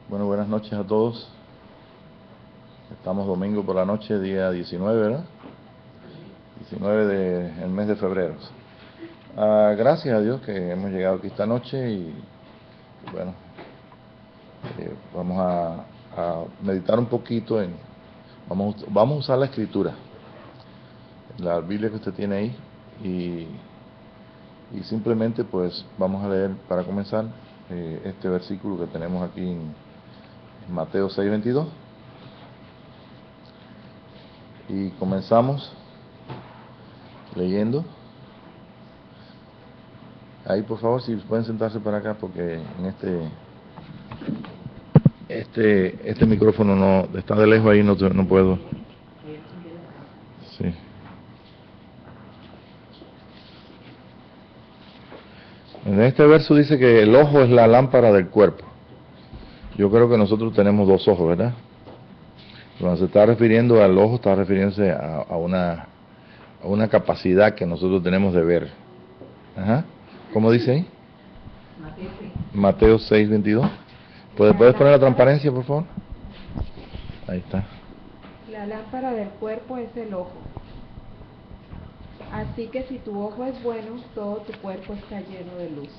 Bueno, buenas noches a todos. Estamos domingo por la noche, día 19, ¿verdad? 19 del mes de febrero. Gracias a Dios que hemos llegado aquí esta noche y bueno, vamos a meditar un poquito vamos a usar la escritura, la Biblia que usted tiene ahí y simplemente pues vamos a leer para comenzar este versículo que tenemos aquí en Mateo 6:22 y comenzamos leyendo. Ahí por favor, si pueden sentarse para acá porque en este micrófono no está de lejos, ahí no puedo. Sí. En este verso dice que el ojo es la lámpara del cuerpo. Yo creo que nosotros tenemos dos ojos, ¿verdad? Cuando se está refiriendo al ojo, está refiriéndose a una capacidad que nosotros tenemos de ver. Ajá. ¿Cómo dice ahí? Mateo 6:22. ¿Puedes poner la transparencia, por favor? Ahí está. La lámpara del cuerpo es el ojo. Así que si tu ojo es bueno, todo tu cuerpo está lleno de luz.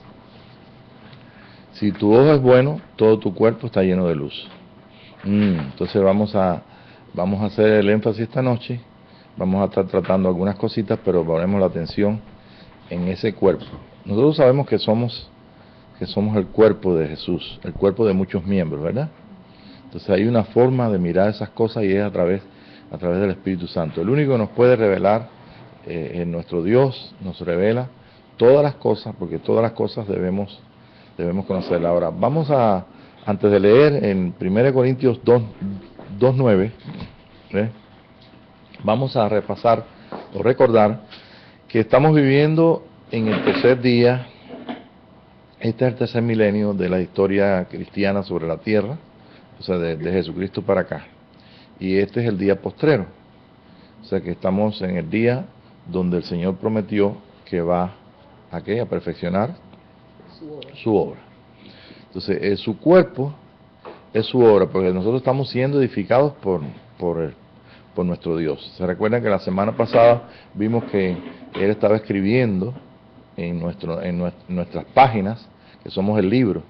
Si tu ojo es bueno, todo tu cuerpo está lleno de luz. Entonces vamos a hacer el énfasis esta noche. Vamos a estar tratando algunas cositas, pero ponemos la atención en ese cuerpo. Nosotros sabemos que somos el cuerpo de Jesús, el cuerpo de muchos miembros, ¿verdad? Entonces hay una forma de mirar esas cosas y es a través del Espíritu Santo. El único que nos puede revelar en nuestro Dios, nos revela todas las cosas, porque todas las cosas debemos conocerla. Ahora, antes de leer en 1 Corintios 2:9, vamos a repasar o recordar que estamos viviendo en el tercer día. Este es el tercer milenio de la historia cristiana sobre la tierra, o sea, de Jesucristo para acá. Y este es el día postrero. O sea que estamos en el día donde el Señor prometió que va a perfeccionar su obra. Entonces, su cuerpo es su obra, porque nosotros estamos siendo edificados por nuestro Dios. Se recuerdan que la semana pasada vimos que Él estaba escribiendo en nuestras páginas, que somos el libro,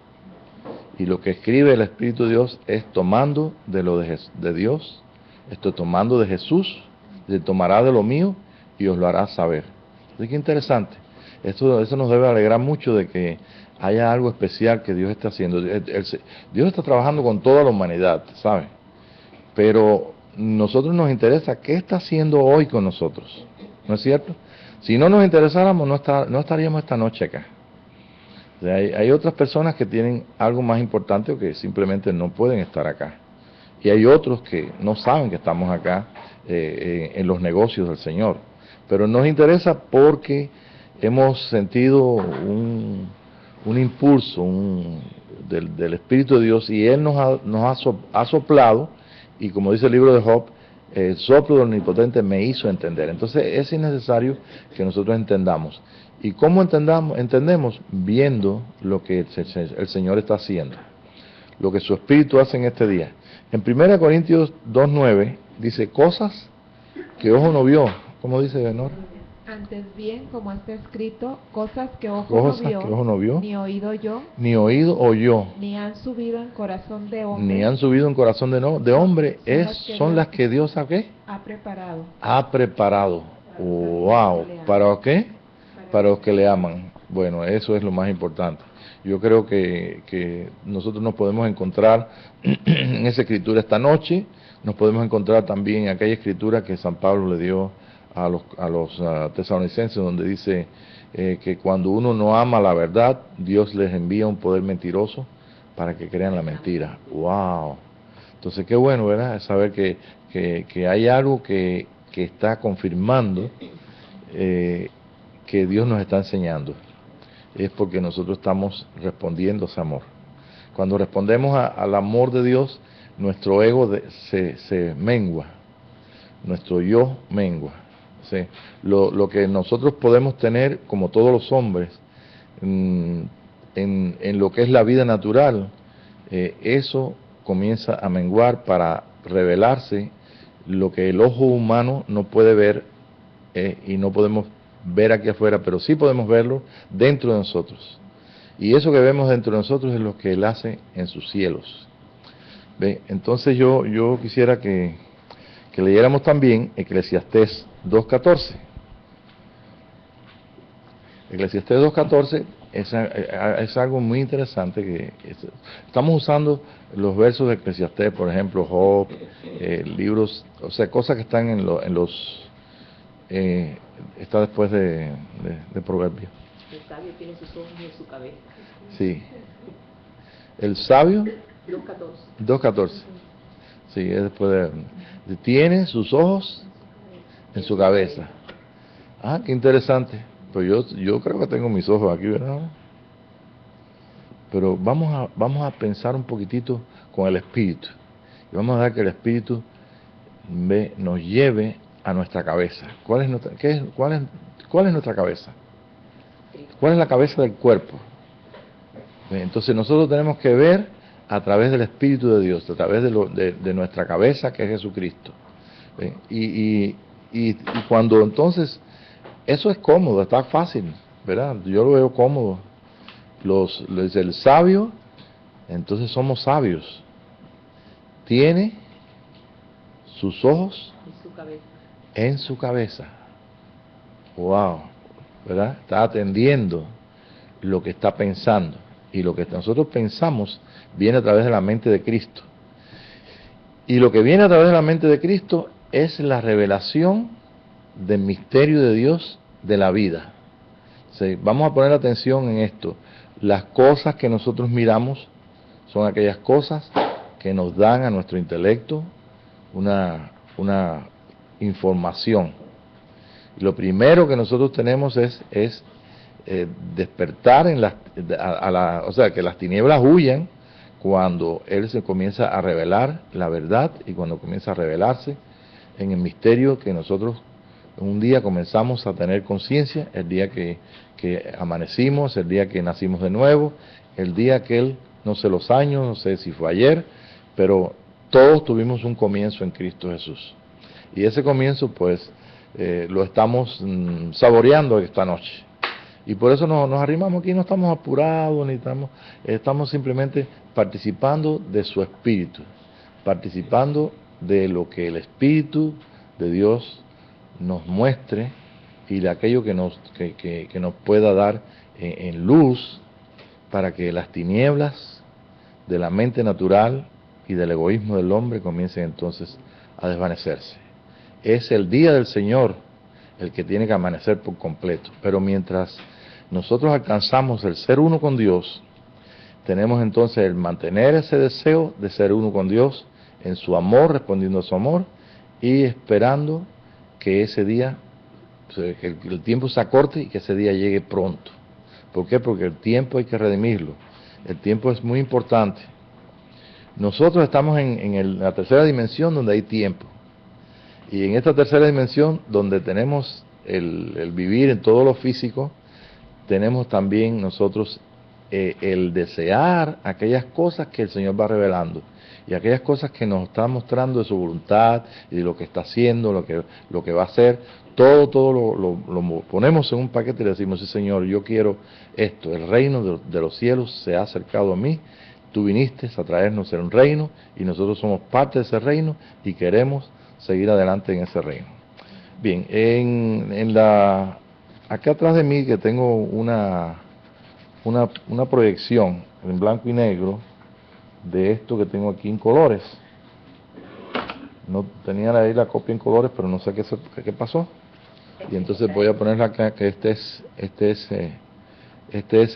y lo que escribe el Espíritu de Dios es tomando de lo de Dios, tomando de Jesús, se tomará de lo mío y os lo hará saber. Entonces, qué interesante. Eso nos debe alegrar mucho de que haya algo especial que Dios está haciendo. Dios está trabajando con toda la humanidad, ¿sabe? Pero nosotros nos interesa qué está haciendo hoy con nosotros, ¿no es cierto? Si no nos interesáramos, no estaríamos esta noche acá. O sea, hay otras personas que tienen algo más importante o que simplemente no pueden estar acá. Y hay otros que no saben que estamos acá en los negocios del Señor. Pero nos interesa porque hemos sentido un impulso del Espíritu de Dios y Él nos ha soplado, y como dice el libro de Job, el soplo del Omnipotente me hizo entender. Entonces es innecesario que nosotros entendamos. ¿Y cómo entendemos? Viendo lo que el Señor está haciendo, lo que su Espíritu hace en este día. En 1 Corintios 2:9 dice, cosas que ojo no vio. ¿Cómo dice Benor? Antes bien, como está escrito, cosas que ojo no vio, ni oído oyó, ni han subido en corazón de hombre, son las que Dios ha preparado. Ha preparado. Wow. ¿Para qué? Para los que le aman. Bueno, eso es lo más importante. Yo creo que nosotros nos podemos encontrar en esa escritura esta noche, nos podemos encontrar también en aquella escritura que San Pablo le dio a los tesalonicenses, donde dice que cuando uno no ama la verdad, Dios les envía un poder mentiroso para que crean la mentira. ¡Wow! Entonces, qué bueno, ¿verdad? Saber que hay algo que está confirmando que Dios nos está enseñando. Es porque nosotros estamos respondiendo a ese amor. Cuando respondemos al amor de Dios, nuestro ego se mengua, nuestro yo mengua. ¿Sí? Lo que nosotros podemos tener, como todos los hombres, en lo que es la vida natural, eso comienza a menguar para revelarse lo que el ojo humano no puede ver y no podemos ver aquí afuera, pero sí podemos verlo dentro de nosotros. Y eso que vemos dentro de nosotros es lo que Él hace en sus cielos. ¿Ve? Entonces yo quisiera que leyéramos también Eclesiastés 2.14. Eclesiastés 2.14 es algo muy interesante estamos usando los versos de Eclesiastés, por ejemplo, Job, libros, o sea, cosas que están está después de Proverbios. El sabio tiene sus ojos en su cabeza. Sí. El sabio 2.14. 2.14. Sí, es después tiene sus ojos en su cabeza. Ah, qué interesante. Pues yo creo que tengo mis ojos aquí, ¿verdad? Pero vamos a pensar un poquitito con el Espíritu. Y vamos a dejar que el Espíritu nos lleve a nuestra cabeza. ¿Cuál es nuestra cabeza? ¿Cuál es la cabeza del cuerpo? Entonces nosotros tenemos que ver a través del Espíritu de Dios, a través de nuestra cabeza, que es Jesucristo. Y cuando entonces, eso es cómodo, está fácil, ¿verdad? Yo lo veo cómodo. El sabio, entonces somos sabios. Tiene sus ojos en su cabeza. Wow, ¿verdad? Está atendiendo lo que está pensando. Y lo que nosotros pensamos viene a través de la mente de Cristo. Y lo que viene a través de la mente de Cristo es la revelación del misterio de Dios de la vida. Sí, vamos a poner atención en esto. Las cosas que nosotros miramos son aquellas cosas que nos dan a nuestro intelecto una información. Y lo primero que nosotros tenemos es despertar o sea, que las tinieblas huyan cuando Él se comienza a revelar la verdad y cuando comienza a revelarse en el misterio que nosotros un día comenzamos a tener conciencia, el día que amanecimos, el día que nacimos de nuevo, el día que Él, no sé los años, no sé si fue ayer, pero todos tuvimos un comienzo en Cristo Jesús. Y ese comienzo pues lo estamos saboreando esta noche. Y por eso nos arrimamos aquí, no estamos apurados, ni estamos simplemente participando de su Espíritu, participando de lo que el Espíritu de Dios nos muestre y de aquello que nos pueda dar en luz para que las tinieblas de la mente natural y del egoísmo del hombre comiencen entonces a desvanecerse. Es el día del Señor el que tiene que amanecer por completo, pero mientras nosotros alcanzamos el ser uno con Dios, tenemos entonces el mantener ese deseo de ser uno con Dios en su amor, respondiendo a su amor y esperando que ese día, que el tiempo se acorte y que ese día llegue pronto. ¿Por qué? Porque el tiempo hay que redimirlo. El tiempo es muy importante. Nosotros estamos en la tercera dimensión donde hay tiempo. Y en esta tercera dimensión donde tenemos el vivir en todo lo físico, tenemos también nosotros el desear aquellas cosas que el Señor va revelando y aquellas cosas que nos está mostrando de su voluntad y de lo que está haciendo, lo que va a hacer. Todo lo ponemos en un paquete y le decimos: sí, Señor, yo quiero esto. El reino de los cielos se ha acercado a mí. Tú viniste a traernos el reino y nosotros somos parte de ese reino y queremos seguir adelante en ese reino. Bien, acá atrás de mí que tengo una proyección en blanco y negro de esto que tengo aquí en colores. No tenía ahí la copia en colores, pero no sé qué pasó. Y entonces voy a ponerla acá, que este es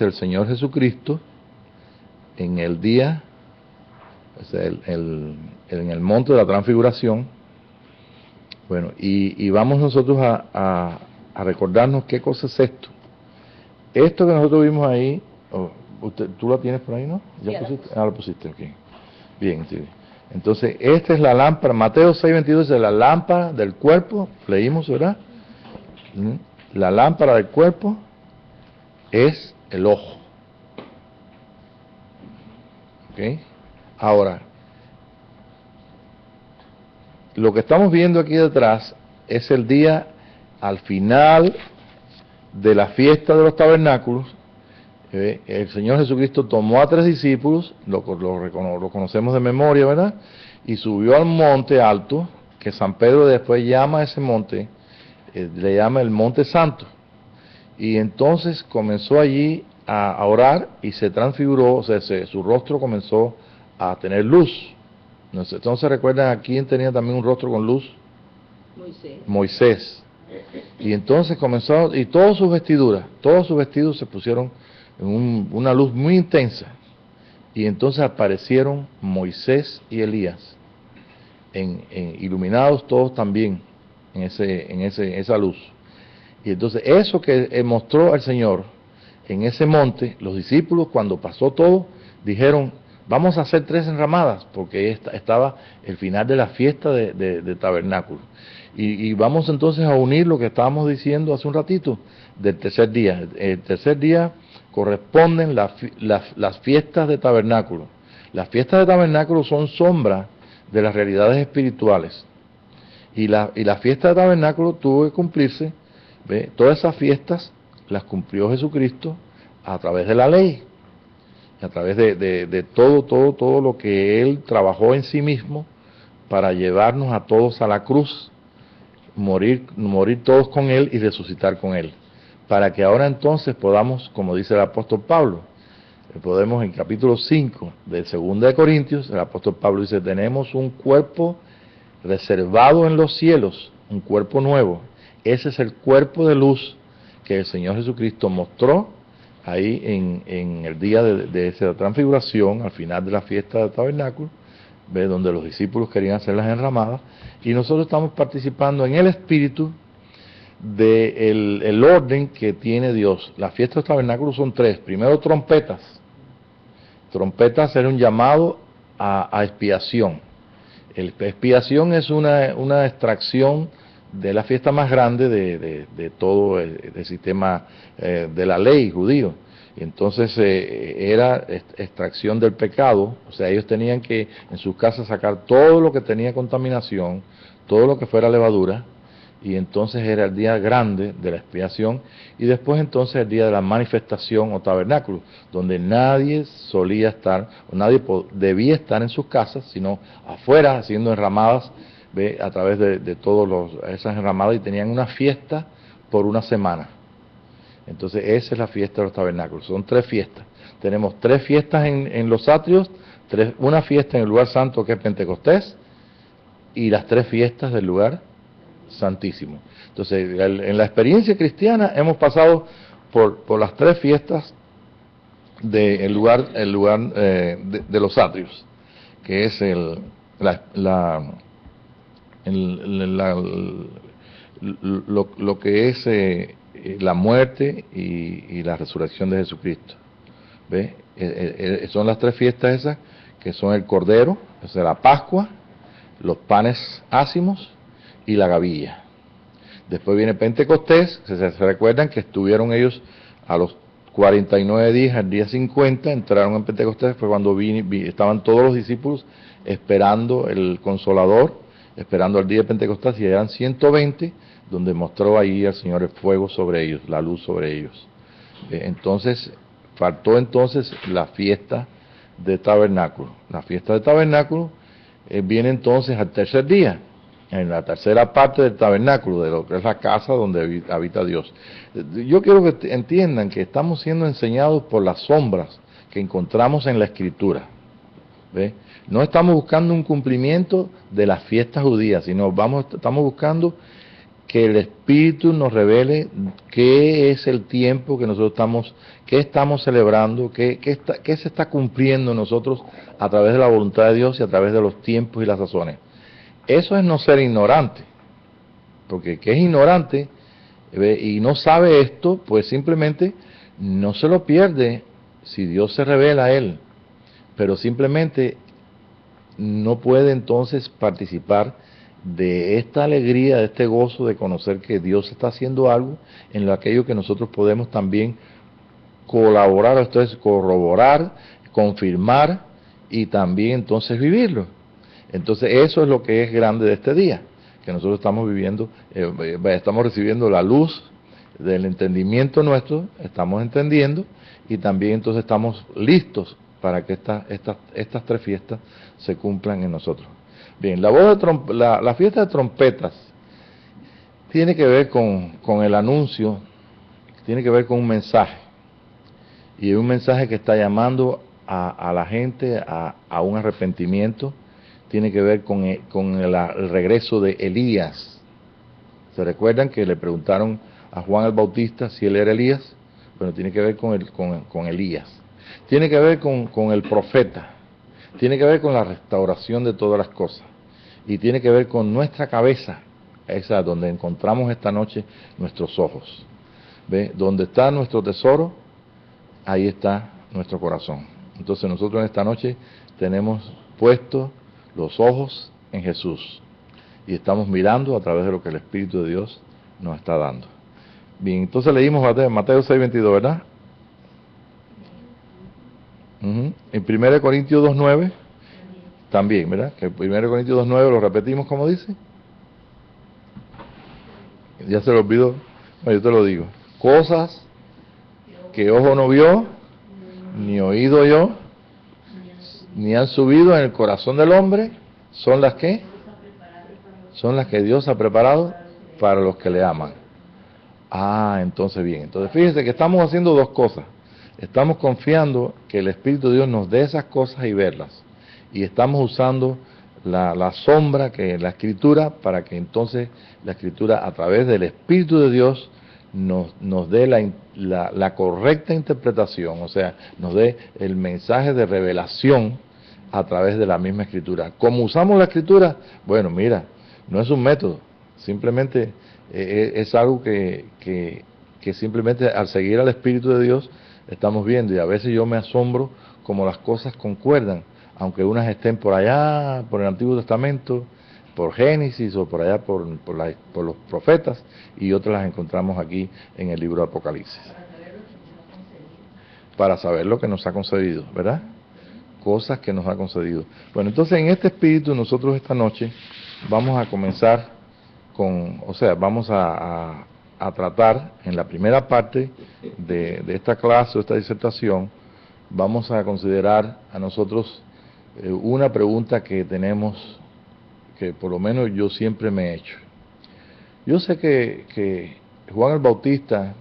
el Señor Jesucristo en el día, o sea, en el monte de la transfiguración. Bueno, y vamos nosotros a recordarnos qué cosa es esto. Esto que nosotros vimos ahí, tú la tienes por ahí, ¿no? ¿Ya pusiste? Ah, la pusiste, ok. Bien, sí. Entonces, esta es la lámpara, Mateo 6:22 es la lámpara del cuerpo, leímos, ¿verdad? La lámpara del cuerpo es el ojo. ¿Ok? Ahora, lo que estamos viendo aquí detrás es el día al final de la fiesta de los tabernáculos. El Señor Jesucristo tomó a 3 discípulos, lo conocemos de memoria, ¿verdad? Y subió al monte alto, que San Pedro después llama a ese monte, le llama el Monte Santo. Y entonces comenzó allí a orar y se transfiguró, o sea, su rostro comenzó a tener luz. Entonces recuerdan a quién tenía también un rostro con luz. Moisés. Y entonces comenzó, y todos sus vestidos se pusieron en una luz muy intensa. Y entonces aparecieron Moisés y Elías, iluminados todos también en esa luz. Y entonces eso que mostró el Señor en ese monte, los discípulos cuando pasó todo, dijeron, vamos a hacer 3 enramadas, porque estaba el final de la fiesta de tabernáculo. Y vamos entonces a unir lo que estábamos diciendo hace un ratito, del tercer día. El tercer día corresponden las fiestas de tabernáculo. Las fiestas de tabernáculo son sombra de las realidades espirituales. Y la fiesta de tabernáculo tuvo que cumplirse, ¿ve? Todas esas fiestas las cumplió Jesucristo a través de la ley, a través de todo lo que Él trabajó en sí mismo para llevarnos a todos a la cruz, morir todos con Él y resucitar con Él, para que ahora entonces podamos, como dice el apóstol Pablo, podemos en capítulo 5 de 2 de Corintios, el apóstol Pablo dice, tenemos un cuerpo reservado en los cielos, un cuerpo nuevo. Ese es el cuerpo de luz que el Señor Jesucristo mostró ahí en el día de esa transfiguración, al final de la fiesta del tabernáculo, ¿ve? Donde los discípulos querían hacer las enramadas, y nosotros estamos participando en el espíritu del orden que tiene Dios. Las fiestas del tabernáculo son 3. Primero, trompetas. Trompetas era un llamado a expiación. Expiación es una extracción de la fiesta más grande de todo el sistema de la ley judío. Y entonces era extracción del pecado, o sea, ellos tenían que en sus casas sacar todo lo que tenía contaminación, todo lo que fuera levadura, y entonces era el día grande de la expiación, y después entonces el día de la manifestación o tabernáculo, donde nadie solía estar, o nadie debía estar en sus casas, sino afuera haciendo enramadas, ¿ve? A través de todas esas enramadas, y tenían una fiesta por una semana. Entonces esa es la fiesta de los tabernáculos, son 3 fiestas. Tenemos 3 fiestas en los atrios, una fiesta en el lugar santo que es Pentecostés, y las 3 fiestas del lugar santísimo. Entonces en la experiencia cristiana hemos pasado por las 3 fiestas del lugar de los atrios, que es lo que es la muerte y la resurrección de Jesucristo. ¿Ve? Son las 3 fiestas esas, que son el Cordero, o sea, la Pascua, los panes ácimos y la gavilla. Después viene Pentecostés, se recuerdan que estuvieron ellos a los 49 días, al día 50, entraron en Pentecostés, fue cuando estaban todos los discípulos esperando el Consolador, esperando el día de Pentecostés, y eran 120, donde mostró ahí al Señor el fuego sobre ellos, la luz sobre ellos. Entonces, faltó entonces la fiesta de tabernáculo. La fiesta de tabernáculo viene entonces al tercer día, en la tercera parte del tabernáculo, de lo que es la casa donde habita Dios. Yo quiero que entiendan que estamos siendo enseñados por las sombras que encontramos en la Escritura. ¿Ve? No estamos buscando un cumplimiento de las fiestas judías, sino estamos buscando que el Espíritu nos revele qué es el tiempo que nosotros estamos celebrando, qué se está cumpliendo en nosotros a través de la voluntad de Dios y a través de los tiempos y las razones. Eso es no ser ignorante, porque que es ignorante y no sabe esto, pues simplemente no se lo pierde si Dios se revela a él, pero simplemente no puede entonces participar de esta alegría, de este gozo de conocer que Dios está haciendo algo en aquello que nosotros podemos también colaborar, esto es corroborar, confirmar y también entonces vivirlo. Entonces eso es lo que es grande de este día, que nosotros estamos viviendo, estamos recibiendo la luz del entendimiento nuestro, estamos entendiendo y también entonces estamos listos para que estas tres fiestas se cumplan en nosotros. Bien, la fiesta de trompetas tiene que ver con el anuncio, tiene que ver con un mensaje, y es un mensaje que está llamando a la gente a un arrepentimiento. Tiene que ver con el regreso de Elías. ¿Se recuerdan que le preguntaron a Juan el Bautista si él era Elías? Bueno, tiene que ver con Elías. Tiene que ver con el profeta. Tiene que ver con la restauración de todas las cosas. Y tiene que ver con nuestra cabeza, esa donde encontramos esta noche nuestros ojos. ¿Ve? Donde está nuestro tesoro, ahí está nuestro corazón. Entonces nosotros en esta noche tenemos puesto los ojos en Jesús y estamos mirando a través de lo que el Espíritu de Dios nos está dando. Bien, entonces leímos Mateo 6:22, ¿verdad? En 1 Corintios 2:9 también, ¿verdad? Que 1 Corintios 2:9 lo repetimos como dice. Ya se lo olvidó. Bueno, yo te lo digo. Cosas que ojo no vio, ni oído yo, ni han subido en el corazón del hombre, son las que Dios ha preparado para los que le aman. Entonces bien, entonces fíjense que estamos haciendo dos cosas. Estamos confiando que el Espíritu de Dios nos dé esas cosas y verlas, y estamos usando la sombra que es la Escritura, para que entonces la Escritura a través del Espíritu de Dios nos dé la correcta interpretación, o sea, nos dé el mensaje de revelación a través de la misma Escritura. ¿Cómo usamos la Escritura? Bueno, mira, no es un método, simplemente es algo que simplemente al seguir al Espíritu de Dios estamos viendo, y a veces yo me asombro como las cosas concuerdan, aunque unas estén por allá, por el Antiguo Testamento, por Génesis o por allá por los profetas, y otras las encontramos aquí en el libro de Apocalipsis. Para saber lo que nos ha concedido, ¿verdad? Cosas que nos ha concedido. Bueno, entonces en este espíritu nosotros esta noche vamos a comenzar vamos a tratar en la primera parte de esta clase o esta disertación, vamos a considerar a nosotros una pregunta que tenemos, que por lo menos yo siempre me he hecho. Yo sé que Juan el Bautista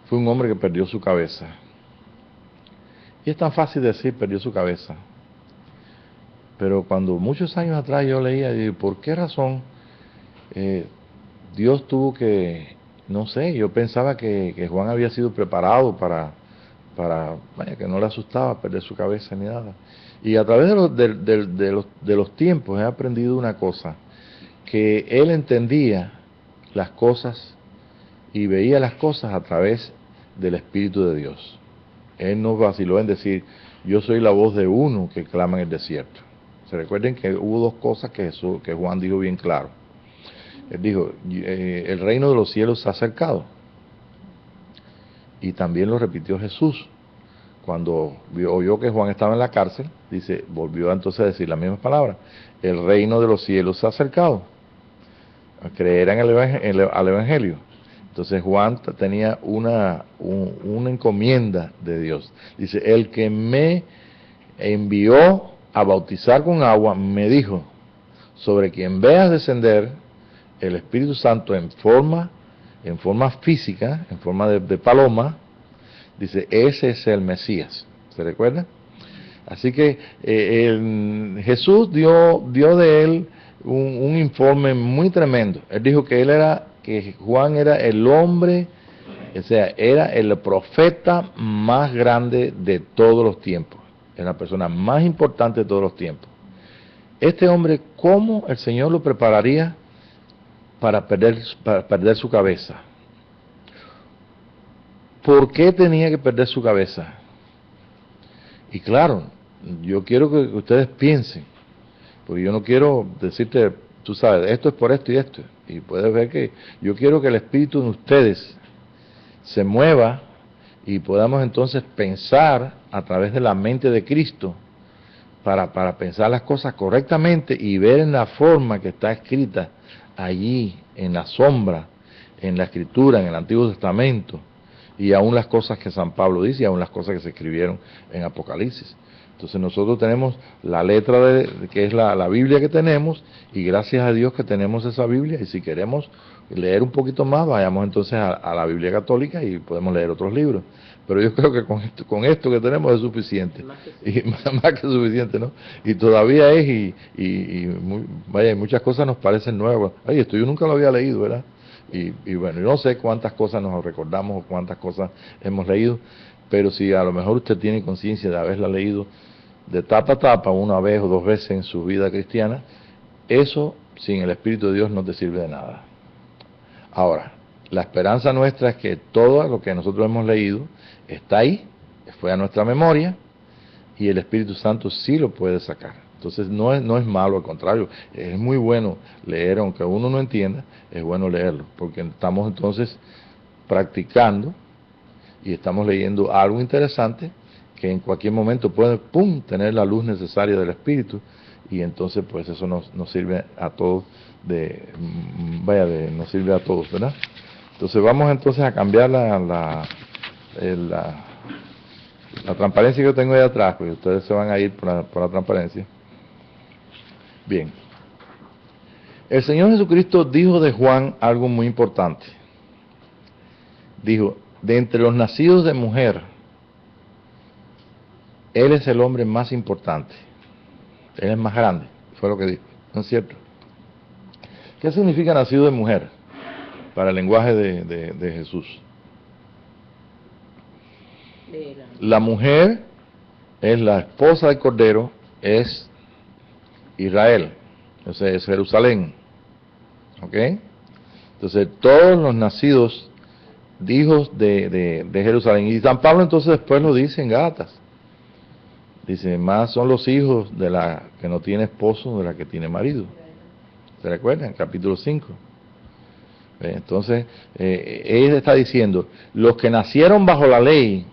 fue un hombre que perdió su cabeza. Y es tan fácil decir perdió su cabeza. Pero cuando muchos años atrás yo leía, digo, ¿por qué razón Dios tuvo que, no sé, yo pensaba que Juan había sido preparado para vaya, que no le asustaba perder su cabeza ni nada? Y a través de los tiempos he aprendido una cosa, que él entendía las cosas y veía las cosas a través del Espíritu de Dios. Él no vaciló en decir, yo soy la voz de uno que clama en el desierto. Se recuerden que hubo dos cosas que Juan dijo bien claro. Él dijo, el reino de los cielos se ha acercado. Y también lo repitió Jesús. Cuando oyó que Juan estaba en la cárcel, dice, volvió entonces a decir las mismas palabras. El reino de los cielos se ha acercado. Creerán al Evangelio. Entonces Juan tenía una encomienda de Dios. Dice, el que me envió a bautizar con agua, me dijo, sobre quien veas descender el Espíritu Santo en forma física, en forma de paloma, dice, ese es el Mesías. ¿Se recuerda? Así que Jesús dio de él un informe muy tremendo. Él dijo que Juan era el hombre, o sea, era el profeta más grande de todos los tiempos. Era la persona más importante de todos los tiempos. Este hombre, ¿cómo el Señor lo prepararía para perder su cabeza? ¿Por qué tenía que perder su cabeza? Y claro, yo quiero que ustedes piensen, porque yo no quiero decirte, tú sabes, esto es por esto y esto. Y puedes ver que yo quiero que el espíritu de ustedes se mueva y podamos entonces pensar a través de la mente de Cristo para pensar las cosas correctamente y ver en la forma que está escrita allí, en la sombra, en la escritura, en el Antiguo Testamento, y aún las cosas que San Pablo dice, y aún las cosas que se escribieron en Apocalipsis. Entonces nosotros tenemos la letra que es la Biblia que tenemos, y gracias a Dios que tenemos esa Biblia, y si queremos leer un poquito más, vayamos entonces a la Biblia católica y podemos leer otros libros. Pero yo creo que con esto que tenemos es suficiente, y más que suficiente, ¿no? Y todavía es, vaya, muchas cosas nos parecen nuevas. Ay, esto yo nunca lo había leído, ¿verdad? Y bueno, yo no sé cuántas cosas nos recordamos o cuántas cosas hemos leído, pero si a lo mejor usted tiene conciencia de haberla leído de tapa a tapa una vez o dos veces en su vida cristiana, eso sin el Espíritu de Dios no te sirve de nada. Ahora, la esperanza nuestra es que todo lo que nosotros hemos leído está ahí, fue a nuestra memoria, y el Espíritu Santo sí lo puede sacar. Entonces no es malo, al contrario, es muy bueno leer, aunque uno no entienda, es bueno leerlo, porque estamos entonces practicando y estamos leyendo algo interesante que en cualquier momento puede, ¡pum!, tener la luz necesaria del Espíritu, y entonces pues eso nos sirve a todos, nos sirve a todos, ¿verdad? Entonces vamos entonces a cambiar la transparencia que yo tengo ahí atrás, porque ustedes se van a ir por la transparencia. Bien. El Señor Jesucristo dijo de Juan algo muy importante. Dijo, de entre los nacidos de mujer, Él es el hombre más importante. Él es más grande, fue lo que dijo, ¿no es cierto? ¿Qué significa nacido de mujer para el lenguaje de Jesús? La mujer es la esposa del Cordero, es Israel, entonces es Jerusalén, ¿ok? Entonces todos los nacidos hijos de Jerusalén, y San Pablo entonces después lo dice en Gálatas, dice, más son los hijos de la que no tiene esposo de la que tiene marido. ¿Se recuerdan? Capítulo 5. Entonces, él está diciendo, los que nacieron bajo la ley,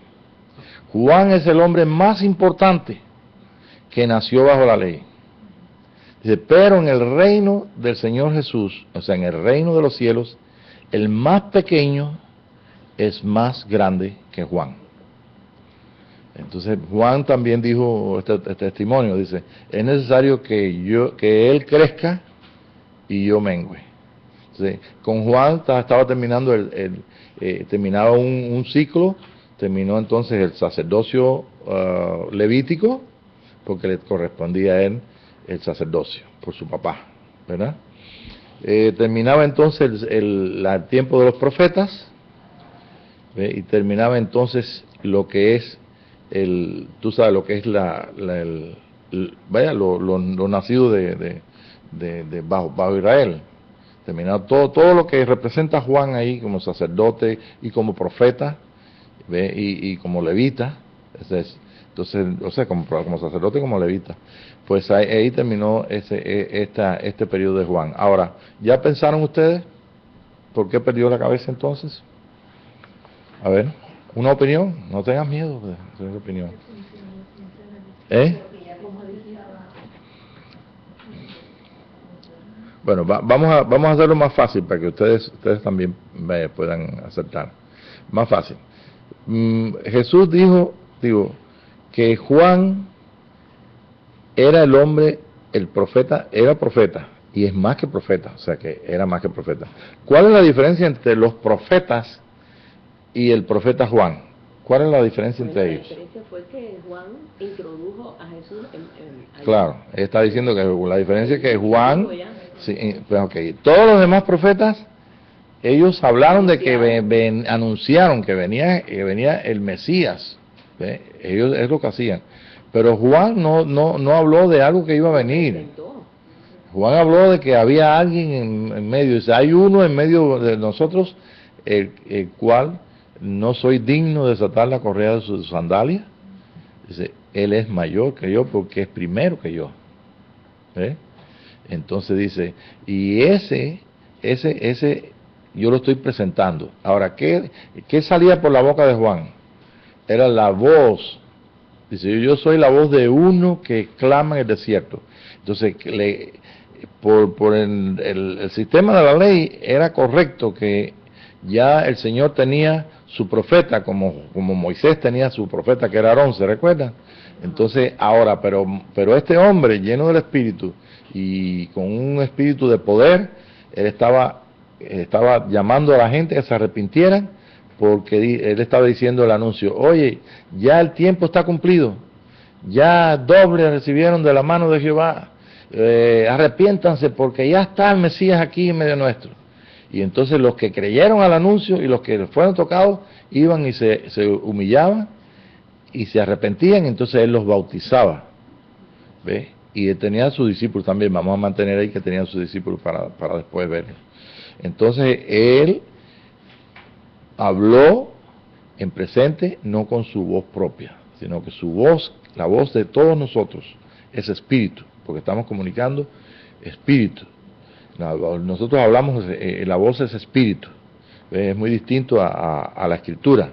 Juan es el hombre más importante que nació bajo la ley. Dice, pero en el reino del Señor Jesús, o sea, en el reino de los cielos, el más pequeño es más grande que Juan. Entonces Juan también dijo este testimonio, dice, es necesario que él crezca y yo mengüe. Entonces, con Juan estaba terminando terminaba un ciclo, terminó entonces el sacerdocio levítico, porque le correspondía a él el sacerdocio por su papá, ¿verdad? Terminaba entonces el tiempo de los profetas, y terminaba entonces lo que es tú sabes lo que es lo nacido bajo Israel. Terminado todo lo que representa a Juan ahí como sacerdote y como profeta, y como levita. Entonces, o sea, como sacerdote y como levita. Pues ahí terminó este periodo de Juan. Ahora, ¿ya pensaron ustedes por qué perdió la cabeza entonces? A ver, una opinión, no tengas miedo de tener opinión. Bueno, vamos a hacerlo más fácil para que ustedes también puedan aceptar. Más fácil. Jesús dijo que Juan era el hombre, el profeta, era profeta, y es más que profeta, o sea que era más que profeta. ¿Cuál es la diferencia entre los profetas y el profeta Juan? ¿Cuál es la diferencia entre ellos? La diferencia fue que Juan introdujo a Jesús Claro, él está diciendo que la diferencia es que Juan, sí, pues okay, todos los demás profetas, ellos hablaron de que anunciaron que venía el Mesías, ellos es lo que hacían, pero Juan no habló de algo que iba a venir. Juan habló de que había alguien en medio, dice, hay uno en medio de nosotros, el cual no soy digno de desatar la correa de su sandalia. Dice, él es mayor que yo porque es primero que yo. Entonces dice, y ese yo lo estoy presentando. Ahora, ¿qué salía por la boca de Juan? Era la voz Dice, yo soy la voz de uno que clama en el desierto. Entonces, por el sistema de la ley era correcto que ya el Señor tenía su profeta, como Moisés tenía su profeta que era Aarón, ¿se recuerdan? Entonces, ahora, pero este hombre lleno del Espíritu y con un espíritu de poder, él estaba llamando a la gente que se arrepintieran, porque él estaba diciendo el anuncio, oye, ya el tiempo está cumplido, ya doble recibieron de la mano de Jehová, arrepiéntanse porque ya está el Mesías aquí en medio nuestro. Y entonces los que creyeron al anuncio y los que fueron tocados iban y se humillaban y se arrepentían, entonces él los bautizaba, ¿ve? Y tenía a sus discípulos también, vamos a mantener ahí que tenían sus discípulos para después verlos. Entonces él habló en presente no con su voz propia, sino que su voz, la voz de todos nosotros, es espíritu, porque estamos comunicando espíritu. Nosotros hablamos, la voz es espíritu, es muy distinto a la escritura,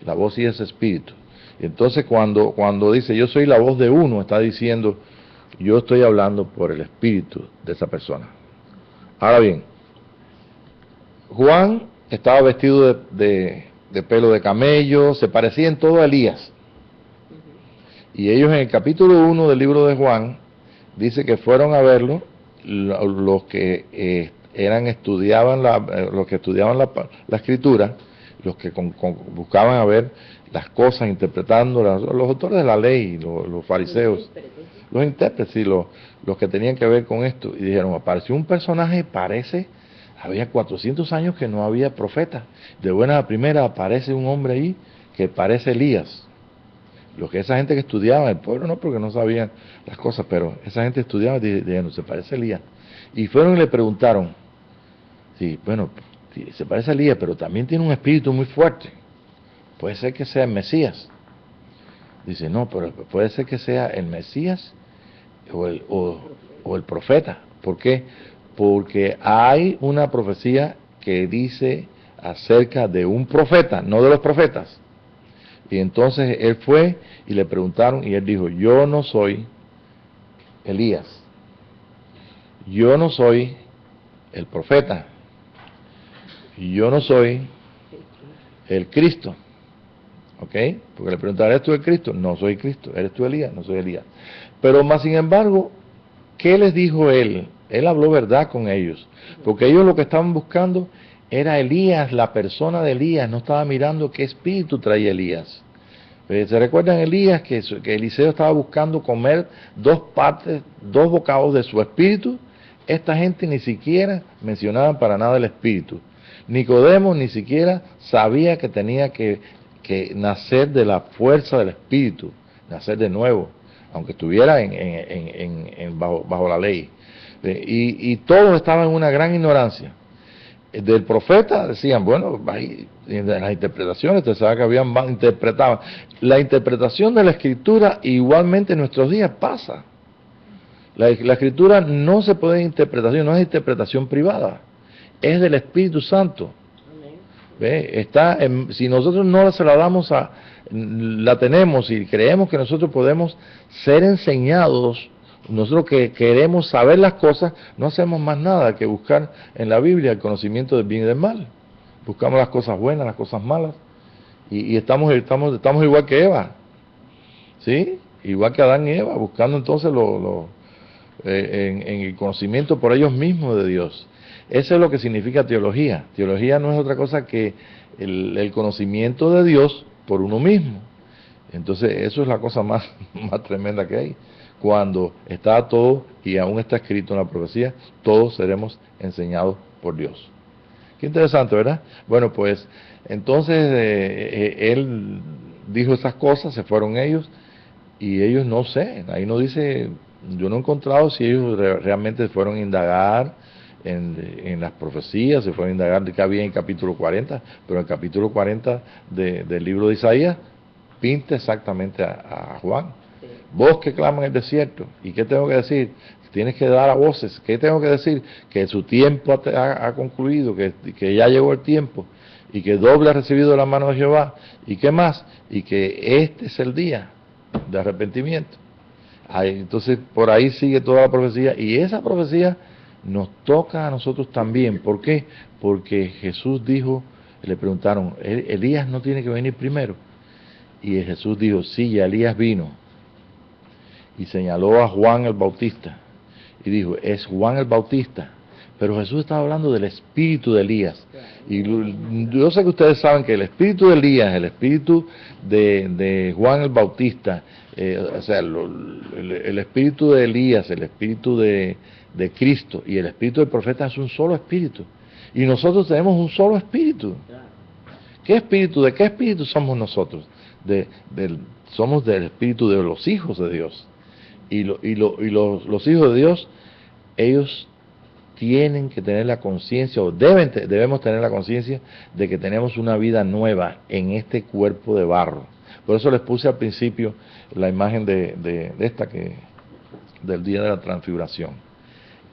la voz sí es espíritu. Entonces cuando dice yo soy la voz de uno, está diciendo yo estoy hablando por el espíritu de esa persona. Ahora bien, Juan estaba vestido de pelo de camello, se parecía en todo a Elías. Y ellos en el capítulo 1 del libro de Juan, dice que fueron a verlo los que estudiaban la escritura, los que buscaban a ver las cosas, interpretando, los autores de la ley, los fariseos, los intérpretes, sí, los que tenían que ver con esto, y dijeron, apareció un personaje, había 400 años que no había profeta, de buena a primera aparece un hombre ahí que parece Elías. Lo que esa gente que estudiaba, el pueblo no, porque no sabían las cosas, pero esa gente estudiaba y dijeron, se parece a Elías. Y fueron y le preguntaron, sí, bueno, se parece a Elías, pero también tiene un espíritu muy fuerte. Puede ser que sea el Mesías. Dice, no, pero puede ser que sea el Mesías o el profeta. ¿Por qué? Porque hay una profecía que dice acerca de un profeta, no de los profetas. Y entonces él fue y le preguntaron y él dijo, yo no soy Elías, yo no soy el profeta, yo no soy el Cristo, ¿ok? Porque le preguntaron, ¿eres tú el Cristo? No soy Cristo. ¿Eres tú Elías? No soy Elías. Pero más sin embargo, ¿qué les dijo él? Él habló verdad con ellos, porque ellos lo que estaban buscando era Elías, la persona de Elías, no estaba mirando qué espíritu traía Elías. ¿Se recuerdan Elías que Eliseo estaba buscando comer dos bocados de su espíritu? Esta gente ni siquiera mencionaba para nada el espíritu. Nicodemo ni siquiera sabía que tenía que nacer de la fuerza del espíritu, nacer de nuevo, aunque estuviera bajo la ley. Y todos estaban en una gran ignorancia. Del profeta decían, bueno, en las interpretaciones, usted sabe que interpretaban. La interpretación de la escritura igualmente en nuestros días pasa. La escritura no se puede interpretación, no es interpretación privada, es del Espíritu Santo. ¿Ve? Si nosotros no se la damos la tenemos y creemos que nosotros podemos ser enseñados, nosotros que queremos saber las cosas, no hacemos más nada que buscar en la Biblia el conocimiento del bien y del mal. Buscamos las cosas buenas, las cosas malas, y estamos igual que Eva, ¿sí? Igual que Adán y Eva, buscando entonces en el conocimiento por ellos mismos de Dios. Eso es lo que significa teología. Teología no es otra cosa que el conocimiento de Dios por uno mismo. Entonces eso es la cosa más tremenda que hay. Cuando está todo, y aún está escrito en la profecía, todos seremos enseñados por Dios. Qué interesante, ¿verdad? Bueno, pues entonces él dijo esas cosas, se fueron ellos, y ellos no sé, ahí no dice, yo no he encontrado si ellos realmente fueron a indagar en las profecías, se fueron a indagar de qué había en el capítulo 40, pero el capítulo 40 del libro de Isaías pinta exactamente a Juan. Vos que claman en el desierto, ¿y qué tengo que decir? Tienes que dar a voces. ¿Qué tengo que decir? Que su tiempo ha concluido, que ya llegó el tiempo, y que doble ha recibido la mano de Jehová, y qué más, y que este es el día de arrepentimiento. Entonces, por ahí sigue toda la profecía, y esa profecía nos toca a nosotros también. ¿Por qué? Porque Jesús dijo, le preguntaron, ¿Elías no tiene que venir primero? Y Jesús dijo, sí, ya Elías vino. Y señaló a Juan el Bautista. Y dijo, es Juan el Bautista. Pero Jesús estaba hablando del espíritu de Elías. Y yo sé que ustedes saben que el espíritu de Elías, el espíritu de Juan el Bautista, o sea, el espíritu de Elías, el espíritu de Cristo y el espíritu del profeta es un solo espíritu. Y nosotros tenemos un solo espíritu. ¿Qué espíritu? ¿De qué espíritu somos nosotros? Somos del espíritu de los hijos de Dios. Y los hijos de Dios, ellos tienen que tener la conciencia, o debemos tener la conciencia de que tenemos una vida nueva en este cuerpo de barro. Por eso les puse al principio la imagen de esta del día de la transfiguración.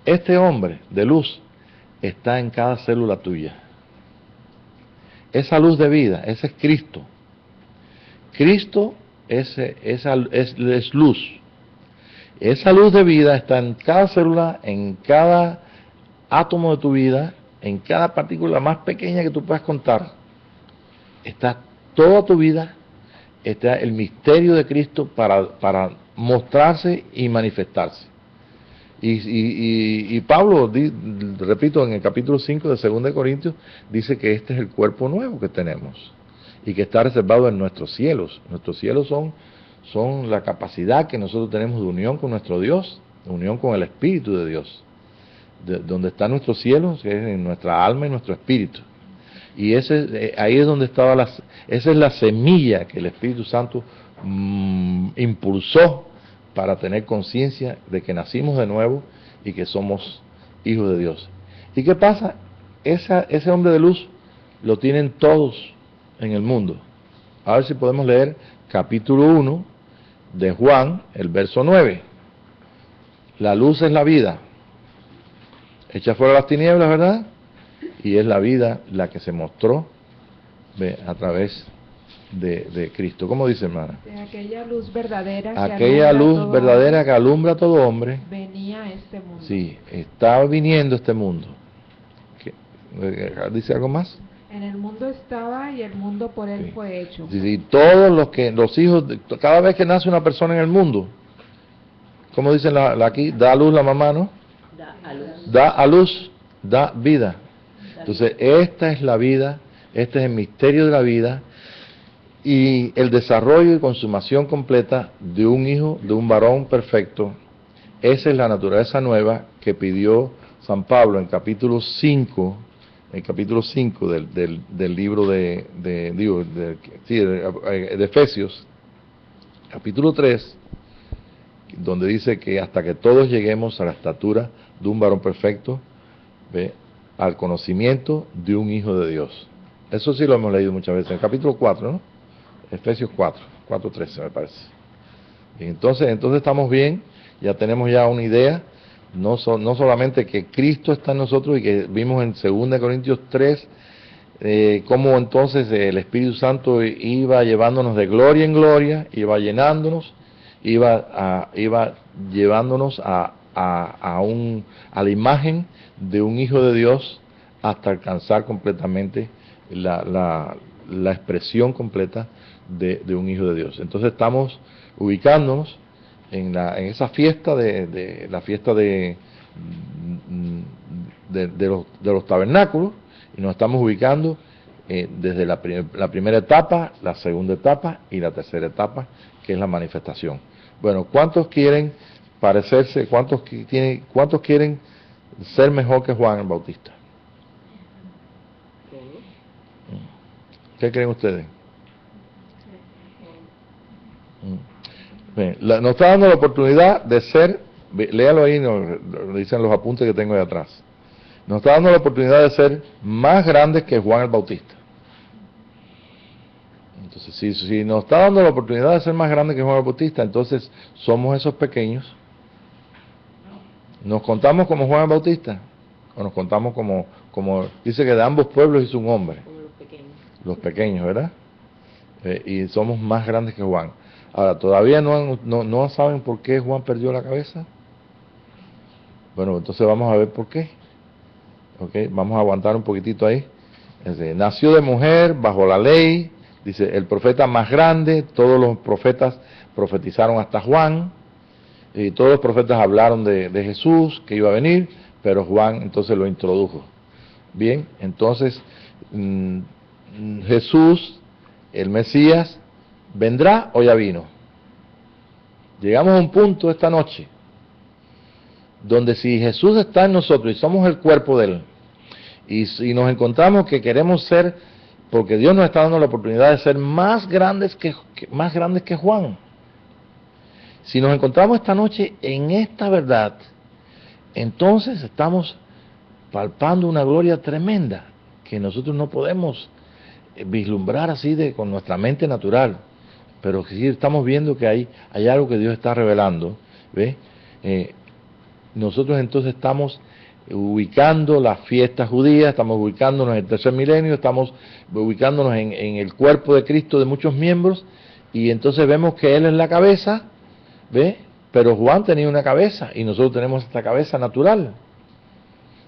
Este hombre de luz está en cada célula tuya. Esa luz de vida, ese es Cristo. Cristo es luz. Esa luz de vida está en cada célula, en cada átomo de tu vida, en cada partícula más pequeña que tú puedas contar. Está toda tu vida, está el misterio de Cristo para mostrarse y manifestarse. Y Pablo, repito, en el capítulo 5 de 2 de Corintios, dice que este es el cuerpo nuevo que tenemos y que está reservado en nuestros cielos. Nuestros cielos son la capacidad que nosotros tenemos de unión con nuestro Dios, de unión con el Espíritu de Dios. Donde están nuestros cielos, que es en nuestra alma y nuestro espíritu. Y ahí es donde estaba esa es la semilla que el Espíritu Santo impulsó para tener conciencia de que nacimos de nuevo y que somos hijos de Dios. ¿Y qué pasa? Ese hombre de luz lo tienen todos en el mundo. A ver si podemos leer capítulo 1 de Juan, el verso 9. La luz es la vida. Echa fuera las tinieblas, ¿verdad? Y es la vida la que se mostró a través de Cristo. ¿Cómo dice, hermana? De aquella luz verdadera que alumbra a todo hombre. Venía a este mundo. Sí, estaba viniendo este mundo. ¿Dice algo más? En el mundo estaba y el mundo por él fue hecho. Sí, todos los hijos, cada vez que nace una persona en el mundo, ¿cómo dicen aquí? Da a luz la mamá, ¿no? Da a luz, da vida. Entonces, esta es la vida, este es el misterio de la vida y el desarrollo y consumación completa de un hijo, de un varón perfecto. Esa es la naturaleza nueva que pidió San Pablo en capítulo 5, del libro de Efesios, capítulo 3, donde dice que hasta que todos lleguemos a la estatura de un varón perfecto, al conocimiento de un hijo de Dios. Eso sí lo hemos leído muchas veces, en el capítulo 4, ¿no? Efesios 4:13 me parece. Y entonces estamos bien, ya tenemos ya una idea, no solamente que Cristo está en nosotros y que vimos en 2 Corintios 3, cómo entonces el Espíritu Santo iba llevándonos de gloria en gloria, iba llenándonos, iba llevándonos a la imagen de un hijo de Dios hasta alcanzar completamente la expresión completa de un hijo de Dios. Entonces estamos ubicándonos en esa fiesta la fiesta de los tabernáculos, y nos estamos ubicando desde la primera etapa, la segunda etapa y la tercera etapa, que es la manifestación. Bueno, ¿cuántos quieren parecerse, cuántos quieren ser mejor que Juan el Bautista? ¿Qué creen ustedes? Bien, nos está dando la oportunidad de ser, léalo ahí, lo dicen los apuntes que tengo ahí atrás. Nos está dando la oportunidad de ser más grandes que Juan el Bautista. Entonces, si nos está dando la oportunidad de ser más grandes que Juan el Bautista, entonces somos esos pequeños. ¿Nos contamos como Juan el Bautista? ¿O nos contamos como dice que de ambos pueblos hizo un hombre? Como los pequeños. Los pequeños, ¿verdad? Y somos más grandes que Juan. Ahora, ¿todavía no saben por qué Juan perdió la cabeza? Bueno, entonces vamos a ver por qué. Okay, vamos a aguantar un poquitito ahí. Nació de mujer, bajo la ley, dice, el profeta más grande, todos los profetas profetizaron hasta Juan, y todos los profetas hablaron de Jesús, que iba a venir, pero Juan entonces lo introdujo. Bien, entonces, Jesús, el Mesías, ¿vendrá o ya vino? Llegamos a un punto esta noche, donde si Jesús está en nosotros y somos el cuerpo de Él, y nos encontramos que queremos ser, porque Dios nos está dando la oportunidad de ser más grandes que Juan. Si nos encontramos esta noche en esta verdad, entonces estamos palpando una gloria tremenda que nosotros no podemos vislumbrar así con nuestra mente natural, pero sí estamos viendo que hay algo que Dios está revelando, ¿ve? Nosotros entonces estamos ubicando las fiestas judías, estamos ubicándonos en el tercer milenio, estamos ubicándonos en el cuerpo de Cristo de muchos miembros, y entonces vemos que Él es la cabeza, ¿ve? Pero Juan tenía una cabeza y nosotros tenemos esta cabeza natural.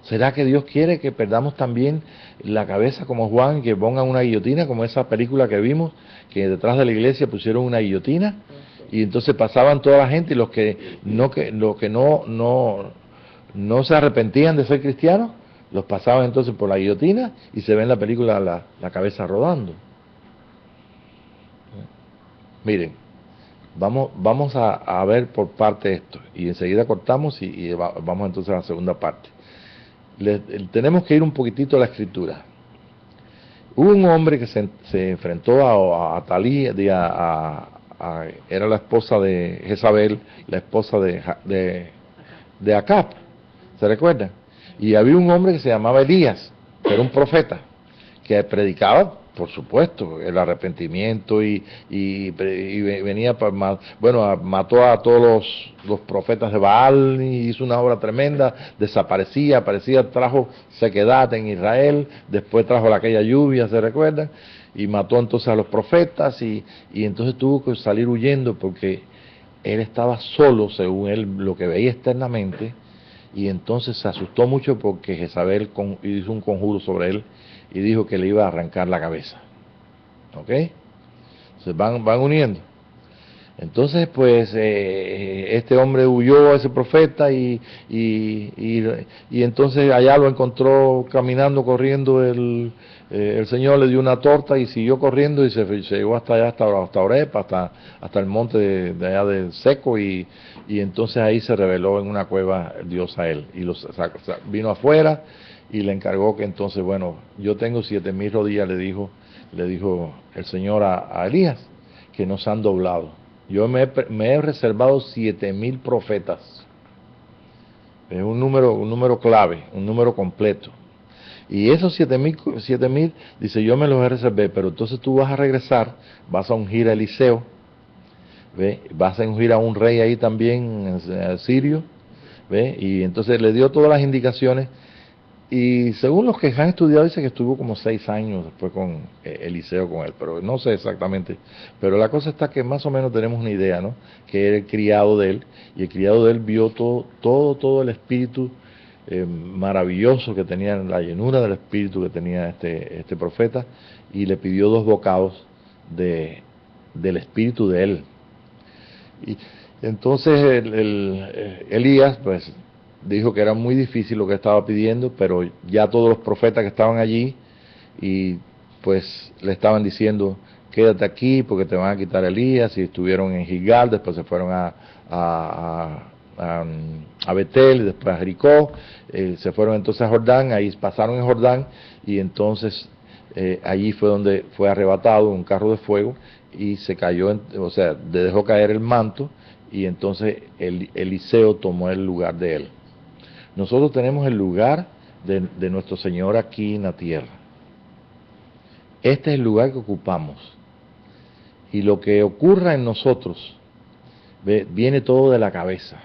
¿Será que Dios quiere que perdamos también la cabeza como Juan, que pongan una guillotina, como esa película que vimos, que detrás de la iglesia pusieron una guillotina, y entonces pasaban toda la gente, y los que no se arrepentían de ser cristianos, los pasaban entonces por la guillotina, y se ve en la película la cabeza rodando? Miren, vamos a ver por parte esto, y enseguida cortamos y vamos entonces a la segunda parte. Tenemos que ir un poquitito a la escritura. Hubo un hombre que se enfrentó a Atalía, era la esposa de Jezabel, la esposa de Acab, ¿se recuerdan? Y había un hombre que se llamaba Elías, que era un profeta, que predicaba, por supuesto, el arrepentimiento y venía mató a todos los profetas de Baal, y hizo una obra tremenda, desaparecía, trajo sequedad en Israel, después trajo aquella lluvia, ¿se recuerdan? Y mató entonces a los profetas, y entonces tuvo que salir huyendo porque él estaba solo, según él lo que veía externamente, y entonces se asustó mucho porque Jezabel hizo un conjuro sobre él y dijo que le iba a arrancar la cabeza. ¿Ok? Se van uniendo. Entonces, pues, este hombre huyó a ese profeta y entonces allá lo encontró caminando, corriendo. El Señor le dio una torta y siguió corriendo y se llegó hasta allá, hasta Oreb, hasta el monte de allá del Seco, y entonces ahí se reveló en una cueva Dios a él. Y vino afuera y le encargó que entonces, bueno, yo tengo 7,000 rodillas, le dijo el Señor a Elías, que no se han doblado. Yo me he reservado 7,000 profetas. Es un número clave, un número completo. Y esos 7,000, dice, yo me los reservé, pero entonces tú vas a regresar, vas a ungir a Eliseo, ¿ve? Vas a ungir a un rey ahí también, sirio, ¿ve? Y entonces le dio todas las indicaciones. Y según los que han estudiado, dice que estuvo como 6 años después con Eliseo con él, pero no sé exactamente. Pero la cosa está que más o menos tenemos una idea, ¿no? Que era el criado de él, y el criado de él vio todo el espíritu maravilloso que tenía, la llenura del espíritu que tenía este profeta, y le pidió 2 bocados del espíritu de él. Y entonces Elías, pues, dijo que era muy difícil lo que estaba pidiendo, pero ya todos los profetas que estaban allí, y pues le estaban diciendo, quédate aquí porque te van a quitar Elías, y estuvieron en Gilgal, después se fueron a Betel, después a Jericó, se fueron entonces a Jordán, ahí pasaron en Jordán, y entonces allí fue donde fue arrebatado un carro de fuego, y se cayó, o sea, le dejó caer el manto, y entonces Eliseo tomó el lugar de él. Nosotros tenemos el lugar de nuestro Señor aquí en la tierra. Este es el lugar que ocupamos. Y lo que ocurra en nosotros, ¿ve? Viene todo de la cabeza.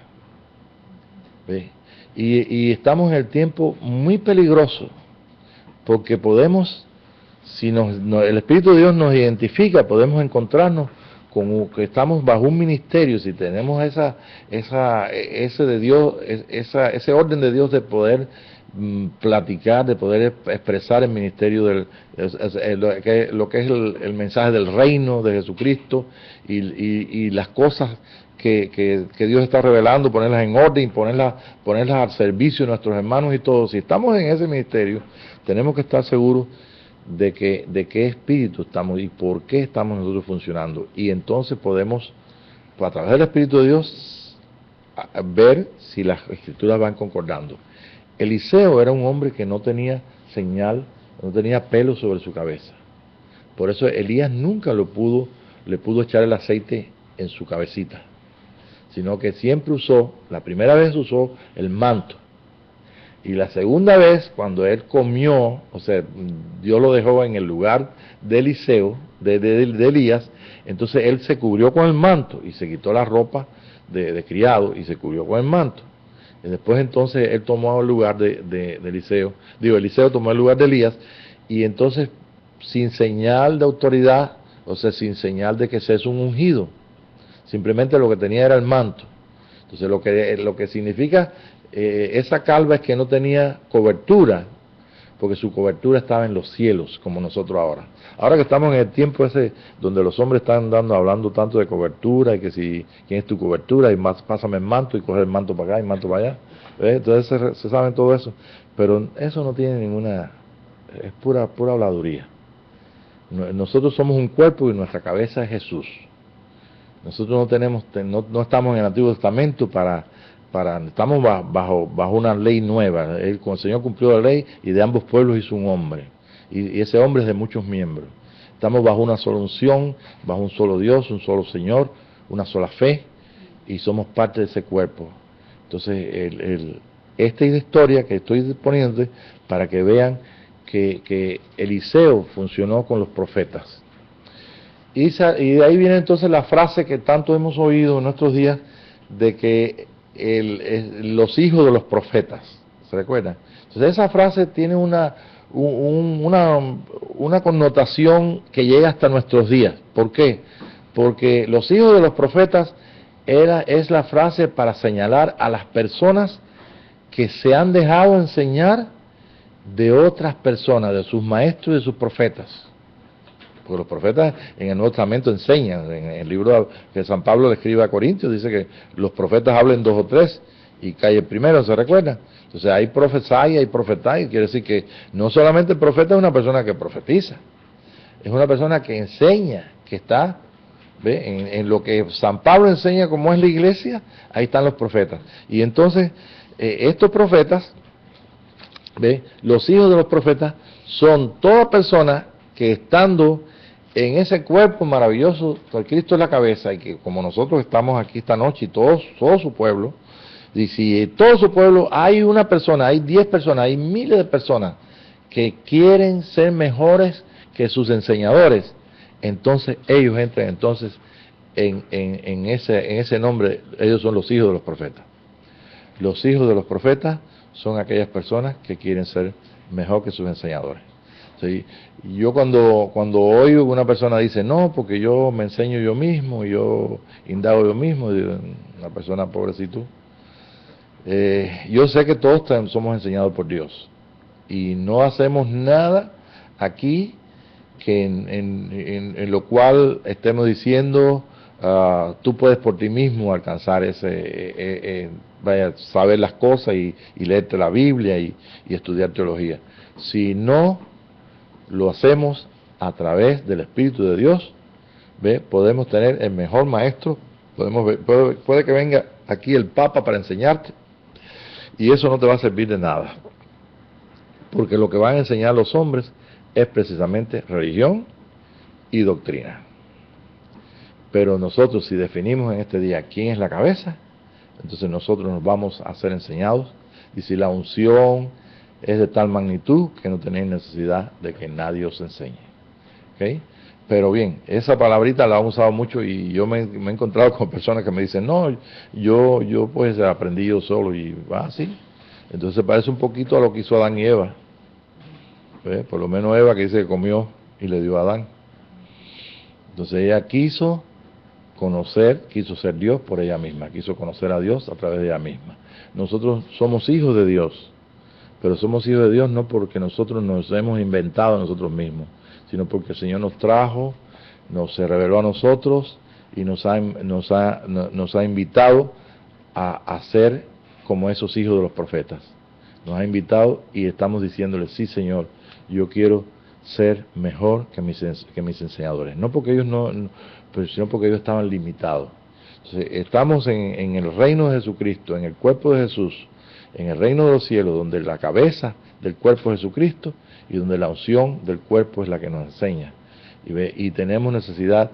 ¿Ve? Y estamos en el tiempo muy peligroso, porque podemos, si el Espíritu de Dios nos identifica, podemos encontrarnos que estamos bajo un ministerio, si tenemos ese de Dios, ese orden de Dios de poder platicar, de poder expresar el ministerio lo que es el mensaje del reino de Jesucristo y las cosas que Dios está revelando, ponerlas en orden, ponerlas al servicio de nuestros hermanos y todo. Si estamos en ese ministerio, tenemos que estar seguros de qué espíritu estamos y por qué estamos nosotros funcionando. Y entonces podemos, a través del Espíritu de Dios, ver si las escrituras van concordando. Eliseo era un hombre que no tenía señal, no tenía pelo sobre su cabeza. Por eso Elías nunca le pudo echar el aceite en su cabecita, sino que siempre la primera vez usó el manto. Y la segunda vez, cuando él comió, o sea, Dios lo dejó en el lugar de Eliseo, de Elías, entonces él se cubrió con el manto y se quitó la ropa de criado y se cubrió con el manto. Y después entonces él tomó el lugar de Eliseo, Eliseo tomó el lugar de Elías, y entonces sin señal de autoridad, o sea, sin señal de que se es un ungido, simplemente lo que tenía era el manto. Entonces lo que significa esa calva es que no tenía cobertura, porque su cobertura estaba en los cielos, como nosotros ahora. Ahora que estamos en el tiempo ese donde los hombres están hablando tanto de cobertura, y que si quién es tu cobertura, y más pásame el manto, y coger el manto para acá y el manto para allá. Entonces se sabe todo eso, pero eso no tiene ninguna, es pura habladuría. Nosotros somos un cuerpo y nuestra cabeza es Jesús. Nosotros no estamos en el Antiguo Testamento estamos bajo una ley nueva. El Señor cumplió la ley y de ambos pueblos hizo un hombre. Y ese hombre es de muchos miembros. Estamos bajo una sola unción, bajo un solo Dios, un solo Señor, una sola fe, y somos parte de ese cuerpo. Entonces, esta es la historia que estoy poniendo para que vean que Eliseo funcionó con los profetas. Y de ahí viene entonces la frase que tanto hemos oído en nuestros días, de que los hijos de los profetas, ¿se recuerdan? Entonces esa frase tiene una connotación que llega hasta nuestros días. ¿Por qué? Porque los hijos de los profetas es la frase para señalar a las personas que se han dejado enseñar de otras personas, de sus maestros y de sus profetas. Porque los profetas en el Nuevo Testamento enseñan, en el libro que San Pablo le escribe a Corintios, dice que los profetas hablen 2 o 3 y cae el primero, ¿se recuerdan? Entonces hay profecía y hay profetai, quiere decir que no solamente el profeta es una persona que profetiza, es una persona que enseña, que está, ¿ve? En lo que San Pablo enseña como es la iglesia, ahí están los profetas. Y entonces estos profetas, ¿ve? Los hijos de los profetas son todas personas que estando en ese cuerpo maravilloso que Cristo es la cabeza, y que como nosotros estamos aquí esta noche y todo su pueblo, y si todo su pueblo hay una persona, hay 10 personas, hay miles de personas que quieren ser mejores que sus enseñadores, entonces ellos entran entonces en ese nombre. Ellos son los hijos de los profetas. Los hijos de los profetas son aquellas personas que quieren ser mejor que sus enseñadores. ¿Sí? Yo cuando oigo que una persona dice, no, porque yo me enseño yo mismo, yo indago yo mismo, digo, una persona pobrecito. Yo sé que todos somos enseñados por Dios y no hacemos nada aquí que en lo cual estemos diciendo, tú puedes por ti mismo alcanzar saber las cosas y leerte la Biblia y estudiar teología. Si no lo hacemos a través del Espíritu de Dios, podemos tener el mejor maestro, puede que venga aquí el Papa para enseñarte, y eso no te va a servir de nada, porque lo que van a enseñar los hombres es precisamente religión y doctrina. Pero nosotros, si definimos en este día quién es la cabeza, entonces nosotros nos vamos a ser enseñados, y si la unción es de tal magnitud que no tenéis necesidad de que nadie os enseñe. ¿Okay? Pero bien, esa palabrita la han usado mucho, y yo me he encontrado con personas que me dicen, no, yo pues aprendí yo solo, y va así. Entonces parece un poquito a lo que hizo Adán y Eva. ¿Ve? Por lo menos Eva, que dice que comió y le dio a Adán. Entonces ella quiso quiso ser Dios por ella misma, quiso conocer a Dios a través de ella misma. Nosotros somos hijos de Dios, pero somos hijos de Dios no porque nosotros nos hemos inventado a nosotros mismos, sino porque el Señor nos trajo, se reveló a nosotros y nos ha invitado a ser como esos hijos de los profetas. Nos ha invitado y estamos diciéndole, sí Señor, yo quiero ser mejor que mis enseñadores. No porque ellos pero sino porque ellos estaban limitados. Entonces, estamos en el reino de Jesucristo, en el cuerpo de Jesús, en el reino de los cielos, donde la cabeza del cuerpo es Jesucristo y donde la unción del cuerpo es la que nos enseña. Y tenemos necesidad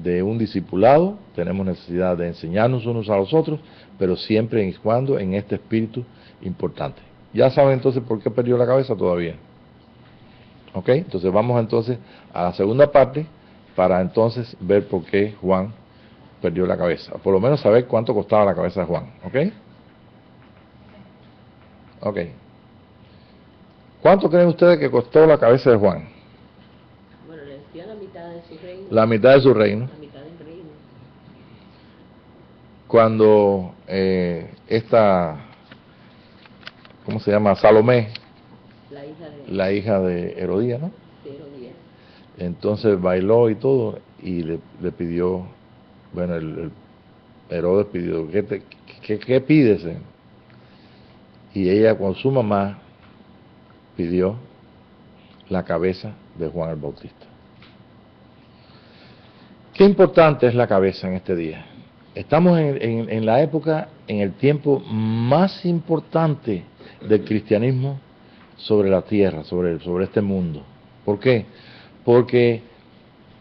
de un discipulado, tenemos necesidad de enseñarnos unos a los otros, pero siempre y cuando en este espíritu importante. Ya saben entonces por qué perdió la cabeza todavía. ¿Ok? Entonces vamos entonces a la segunda parte para entonces ver por qué Juan perdió la cabeza. Por lo menos saber cuánto costaba la cabeza de Juan. ¿Ok? Ok. ¿Cuánto creen ustedes que costó la cabeza de Juan? Bueno, le dio la mitad de su reino. La mitad de su reino. La mitad del reino. Cuando ¿cómo se llama? Salomé, la hija de Herodías, ¿no? De Herodías. Entonces bailó y todo y le pidió, bueno, el Herodes pidió, ¿qué pides? Y ella con su mamá pidió la cabeza de Juan el Bautista. Qué importante es la cabeza en este día. Estamos en la época, en el tiempo más importante del cristianismo sobre la tierra, sobre este mundo. ¿Por qué? Porque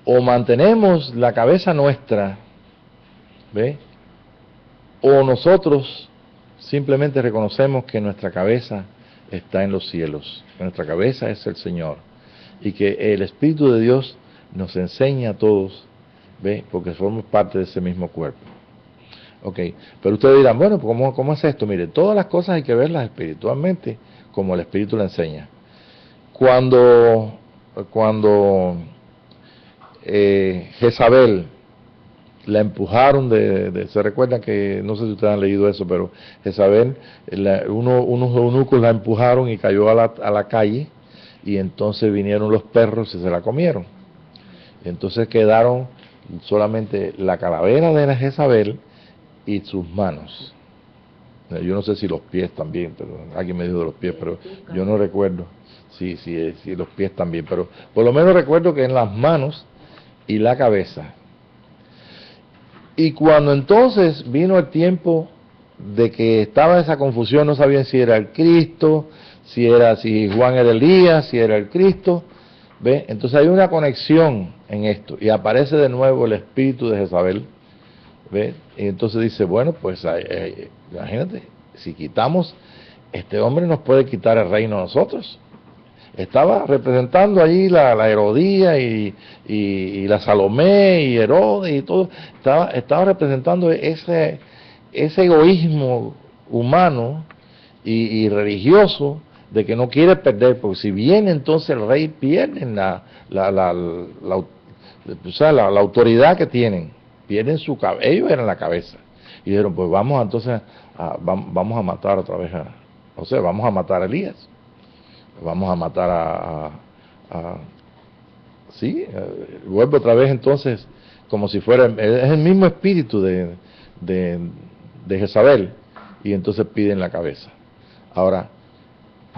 o mantenemos la cabeza nuestra, ¿ve? O nosotros simplemente reconocemos que nuestra cabeza está en los cielos, que nuestra cabeza es el Señor, y que el Espíritu de Dios nos enseña a todos, ¿ve? Porque somos parte de ese mismo cuerpo. Ok, pero ustedes dirán, bueno, ¿cómo es esto? Mire, todas las cosas hay que verlas espiritualmente, como el Espíritu la enseña. Cuando Jezabel la empujaron se recuerdan que, no sé si ustedes han leído eso, pero Jezabel, unos eunucos la empujaron y cayó a la calle, y entonces vinieron los perros y se la comieron. Entonces quedaron solamente la calavera de la Jezabel y sus manos. Yo no sé si los pies también, pero alguien me dijo de los pies, pero yo no recuerdo si los pies también, pero por lo menos recuerdo que en las manos y la cabeza. Y cuando entonces vino el tiempo de que estaba esa confusión, no sabían si era el Cristo, si Juan era Elías, si era el Cristo, ¿ve? Entonces hay una conexión en esto, y aparece de nuevo el espíritu de Jezabel, ¿ve? Y entonces dice, bueno, pues imagínate, si quitamos, este hombre nos puede quitar el reino a nosotros. Estaba representando allí la Herodía y la Salomé y Herodes y todo, estaba representando ese egoísmo humano y religioso de que no quiere perder, porque si viene entonces el rey, pierden la autoridad que tienen, pierden ellos eran la cabeza, y dijeron, pues vamos entonces vamos a matar otra vez vamos a matar a Elías, vamos a matar vuelve otra vez entonces, como si fuera, es el mismo espíritu de Jezabel, y entonces piden la cabeza. Ahora,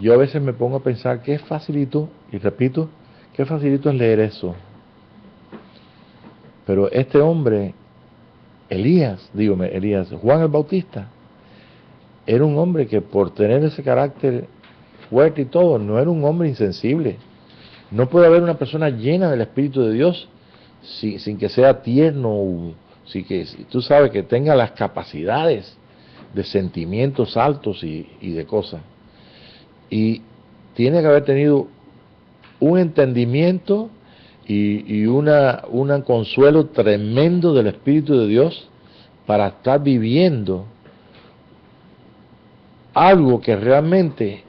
yo a veces me pongo a pensar qué facilito, y repito, qué facilito es leer eso. Pero este hombre, Juan el Bautista, era un hombre que por tener ese carácter fuerte y todo, no era un hombre insensible. No puede haber una persona llena del Espíritu de Dios sin que sea tierno, tú sabes, que tenga las capacidades de sentimientos altos y de cosas. Y tiene que haber tenido un entendimiento y un consuelo tremendo del Espíritu de Dios para estar viviendo algo que realmente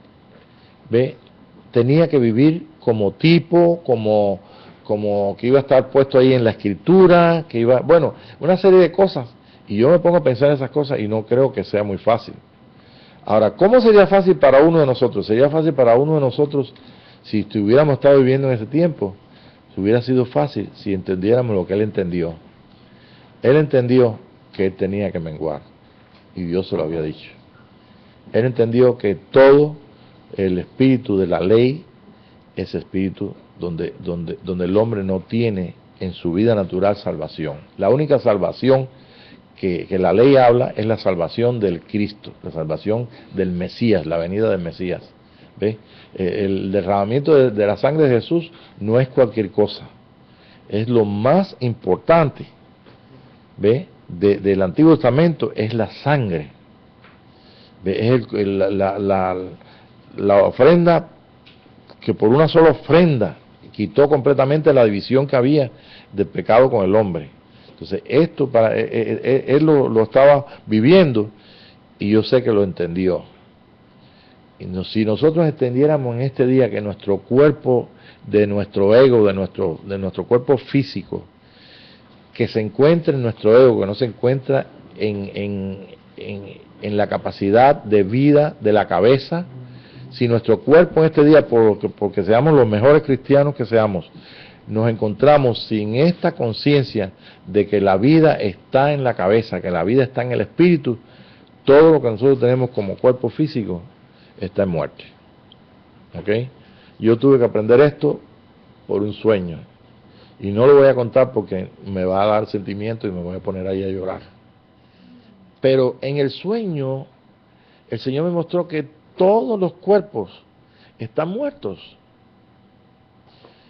tenía que vivir como tipo, como como que iba a estar puesto ahí en la escritura, que iba, bueno, una serie de cosas. Y yo me pongo a pensar en esas cosas y no creo que sea muy fácil. Ahora, ¿cómo sería fácil para uno de nosotros? Sería fácil para uno de nosotros si estuviéramos estado viviendo en ese tiempo. Si hubiera sido fácil si entendiéramos lo que él entendió. Él entendió que él tenía que menguar y Dios se lo había dicho. Él entendió que todo el espíritu de la ley es espíritu donde el hombre no tiene en su vida natural salvación. La única salvación que la ley habla es la salvación del Cristo, la salvación del Mesías, la venida del Mesías. ¿Ve? El derramamiento de la sangre de Jesús no es cualquier cosa, es lo más importante. ¿Ve? Del Antiguo Testamento es la sangre. ¿Ve? Es la ofrenda que por una sola ofrenda quitó completamente la división que había del pecado con el hombre. Entonces esto él lo estaba viviendo y yo sé que lo entendió. Y si nosotros entendiéramos en este día que nuestro cuerpo, de nuestro ego, de nuestro cuerpo físico, que se encuentra en nuestro ego, que no se encuentra en la capacidad de vida de la cabeza, si nuestro cuerpo en este día, porque seamos los mejores cristianos que seamos, nos encontramos sin esta conciencia de que la vida está en la cabeza, que la vida está en el espíritu, todo lo que nosotros tenemos como cuerpo físico está en muerte. ¿Ok? Yo tuve que aprender esto por un sueño. Y no lo voy a contar porque me va a dar sentimiento y me voy a poner ahí a llorar. Pero en el sueño, el Señor me mostró que todos los cuerpos están muertos.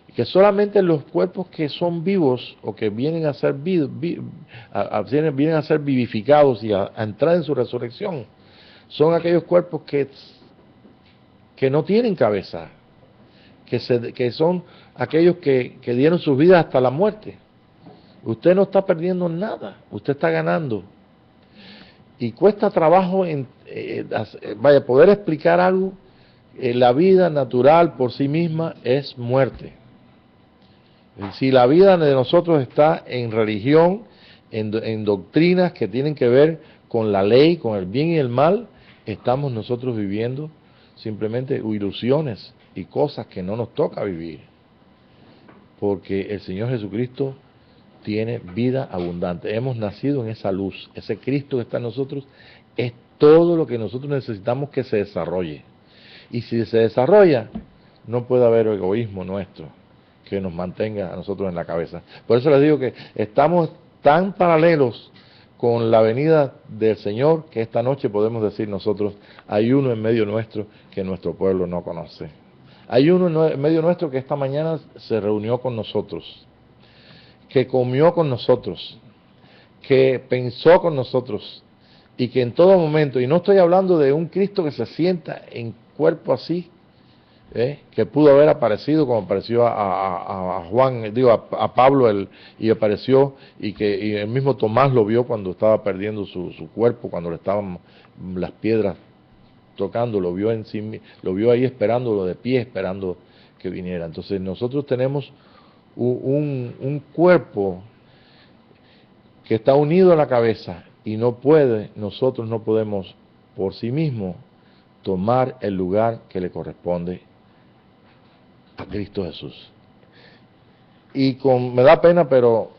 Y que solamente los cuerpos que son vivos o que vienen a ser, vienen a ser vivificados y a entrar en su resurrección, son aquellos cuerpos que no tienen cabeza, que son aquellos que dieron sus vidas hasta la muerte. Usted no está perdiendo nada, usted está ganando. Y cuesta trabajo poder explicar algo. La vida natural por sí misma es muerte. Si la vida de nosotros está en religión, en doctrinas que tienen que ver con la ley, con el bien y el mal, estamos nosotros viviendo simplemente ilusiones y cosas que no nos toca vivir. Porque el Señor Jesucristo tiene vida abundante. Hemos nacido en esa luz. Ese Cristo que está en nosotros es todo lo que nosotros necesitamos que se desarrolle. Y si se desarrolla, no puede haber egoísmo nuestro que nos mantenga a nosotros en la cabeza. Por eso les digo que estamos tan paralelos con la venida del Señor que esta noche podemos decir nosotros, hay uno en medio nuestro que nuestro pueblo no conoce. Hay uno en medio nuestro que esta mañana se reunió con nosotros, que comió con nosotros, que pensó con nosotros y que en todo momento, y no estoy hablando de un Cristo que se sienta en cuerpo así, que pudo haber aparecido como apareció a Juan, a Pablo, y apareció, y el mismo Tomás lo vio cuando estaba perdiendo su cuerpo, cuando le estaban las piedras tocando, lo vio ahí esperándolo de pie, esperando que viniera. Entonces nosotros tenemos un cuerpo que está unido a la cabeza y nosotros no podemos por sí mismos tomar el lugar que le corresponde a Cristo Jesús. Y me da pena, pero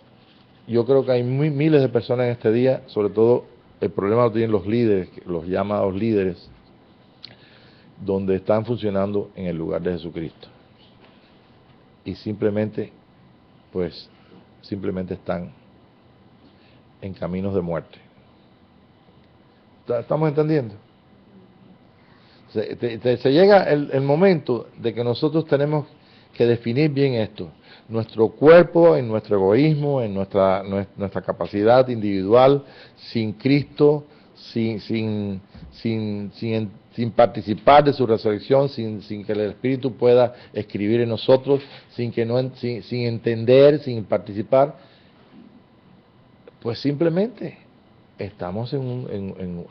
yo creo que hay miles de personas en este día, sobre todo el problema lo tienen los líderes, los llamados líderes, donde están funcionando en el lugar de Jesucristo. Y simplemente están en caminos de muerte. ¿Estamos entendiendo? Se llega el momento de que nosotros tenemos que definir bien esto. Nuestro cuerpo, en nuestro egoísmo, en nuestra capacidad individual, sin Cristo, sin participar de su resurrección, sin que el Espíritu pueda escribir en nosotros, sin entender, sin participar, pues simplemente estamos en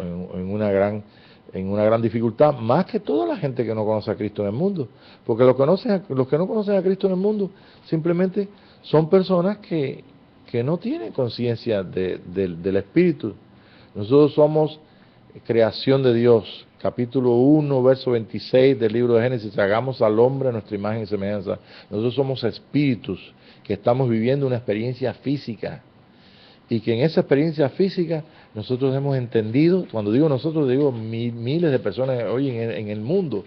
una gran en una gran dificultad, más que toda la gente que no conoce a Cristo en el mundo. Porque los que no conocen a Cristo en el mundo simplemente son personas que no tienen conciencia del Espíritu. Nosotros somos creación de Dios. Capítulo 1, verso 26 del libro de Génesis, hagamos al hombre a nuestra imagen y semejanza. Nosotros somos espíritus que estamos viviendo una experiencia física. Y que en esa experiencia física nosotros hemos entendido, cuando digo nosotros, digo miles de personas hoy en el mundo,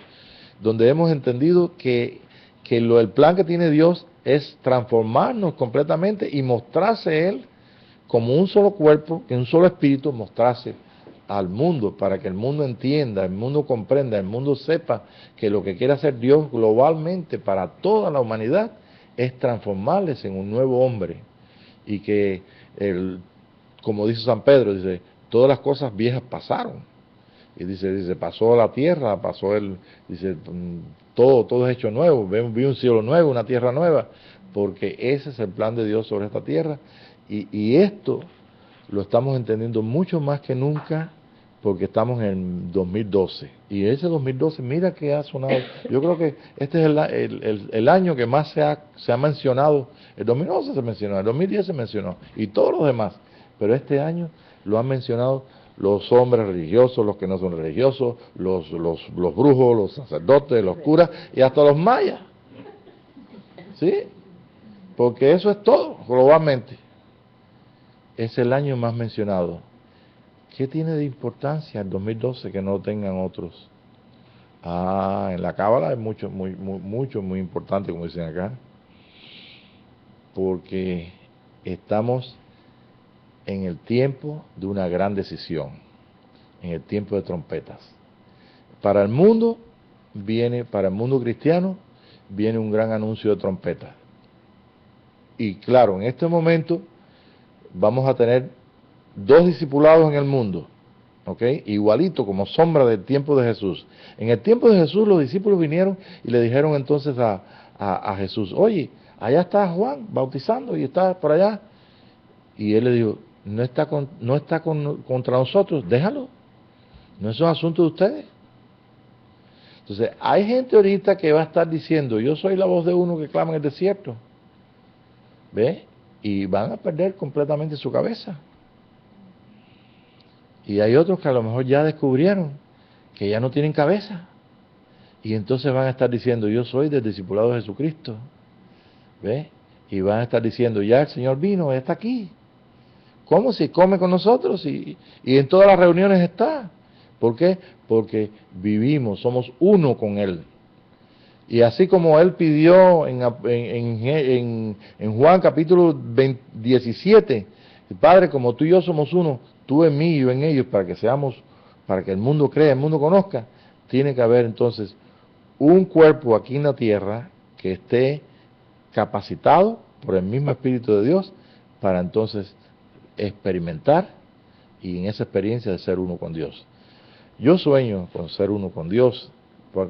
donde hemos entendido que el plan que tiene Dios es transformarnos completamente y mostrarse Él como un solo cuerpo, que un solo espíritu, mostrarse al mundo, para que el mundo entienda, el mundo comprenda, el mundo sepa que lo que quiere hacer Dios globalmente para toda la humanidad es transformarles en un nuevo hombre. Y que, como dice San Pedro, dice, todas las cosas viejas pasaron. Y dice, pasó la tierra, dice, todo es hecho nuevo, vi un cielo nuevo, una tierra nueva, porque ese es el plan de Dios sobre esta tierra. Y esto lo estamos entendiendo mucho más que nunca, porque estamos en 2012. Y ese 2012, mira que ha sonado. Yo creo que este es el año que más se ha mencionado. El 2011 se mencionó, el 2010 se mencionó, y todos los demás. Pero este año lo han mencionado los hombres religiosos, los que no son religiosos, los brujos, los sacerdotes, los curas, y hasta los mayas. ¿Sí? Porque eso es todo, globalmente. Es el año más mencionado. ¿Qué tiene de importancia el 2012 que no tengan otros? En la Cábala es mucho, muy importante, como dicen acá, porque estamos en el tiempo de una gran decisión, en el tiempo de trompetas. Para el mundo cristiano, viene un gran anuncio de trompetas. Y claro, en este momento vamos a tener 2 discipulados en el mundo, ¿ok? Igualito, como sombra del tiempo de Jesús. En el tiempo de Jesús los discípulos vinieron y le dijeron entonces a Jesús, oye, allá está Juan bautizando y está por allá. Y él le dijo, no está contra nosotros, déjalo, no es un asunto de ustedes. Entonces, hay gente ahorita que va a estar diciendo, yo soy la voz de uno que clama en el desierto, ¿ve? Y van a perder completamente su cabeza. Y hay otros que a lo mejor ya descubrieron que ya no tienen cabeza. Y entonces van a estar diciendo, yo soy del discipulado de Jesucristo, ¿ve? Y van a estar diciendo, ya el Señor vino, está aquí. ¿Cómo? Si come con nosotros y en todas las reuniones está. ¿Por qué? Porque vivimos, somos uno con Él. Y así como Él pidió en Juan capítulo 17, Padre, como tú y yo somos uno, tú en mí y yo en ellos, para que el mundo crea, el mundo conozca, tiene que haber entonces un cuerpo aquí en la tierra que esté capacitado por el mismo Espíritu de Dios para entonces experimentar y en esa experiencia de ser uno con Dios. Yo sueño con ser uno con Dios,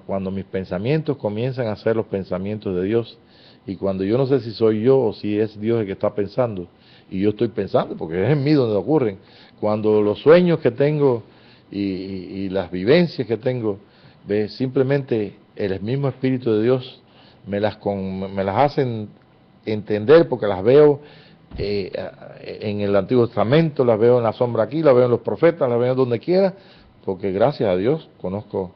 cuando mis pensamientos comienzan a ser los pensamientos de Dios, y cuando yo no sé si soy yo o si es Dios el que está pensando, y yo estoy pensando, porque es en mí donde ocurren, cuando los sueños que tengo y las vivencias que tengo, simplemente el mismo Espíritu de Dios me las hacen entender, porque las veo en el Antiguo Testamento, las veo en la sombra aquí, las veo en los profetas, las veo donde quiera, porque gracias a Dios conozco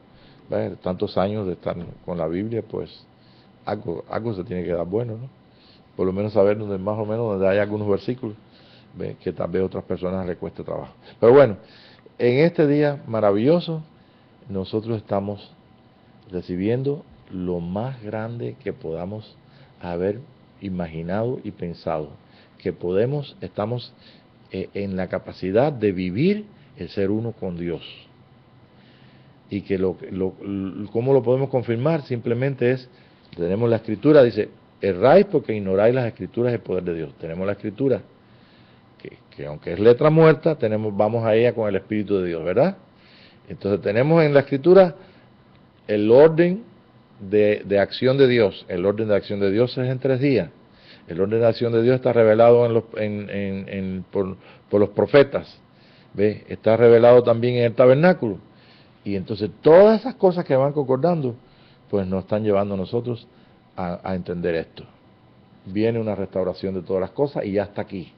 tantos años de estar con la Biblia, pues algo se tiene que dar bueno, ¿no? Por lo menos saber más o menos donde hay algunos versículos que tal vez a otras personas les cueste trabajo. Pero bueno, en este día maravilloso, nosotros estamos recibiendo lo más grande que podamos haber imaginado y pensado, que estamos en la capacidad de vivir el ser uno con Dios. Y que ¿cómo lo podemos confirmar? Simplemente tenemos la Escritura, dice, erráis porque ignoráis las Escrituras y el poder de Dios. Tenemos la Escritura, que aunque es letra muerta, vamos a ella con el Espíritu de Dios, ¿verdad? Entonces tenemos en la Escritura el orden de acción de Dios. El orden de acción de Dios es en 3 días. El orden de acción de Dios está revelado por los profetas. ¿Ve? Está revelado también en el tabernáculo. Y entonces todas esas cosas que van concordando, pues nos están llevando a nosotros a entender esto. Viene una restauración de todas las cosas y ya está aquí.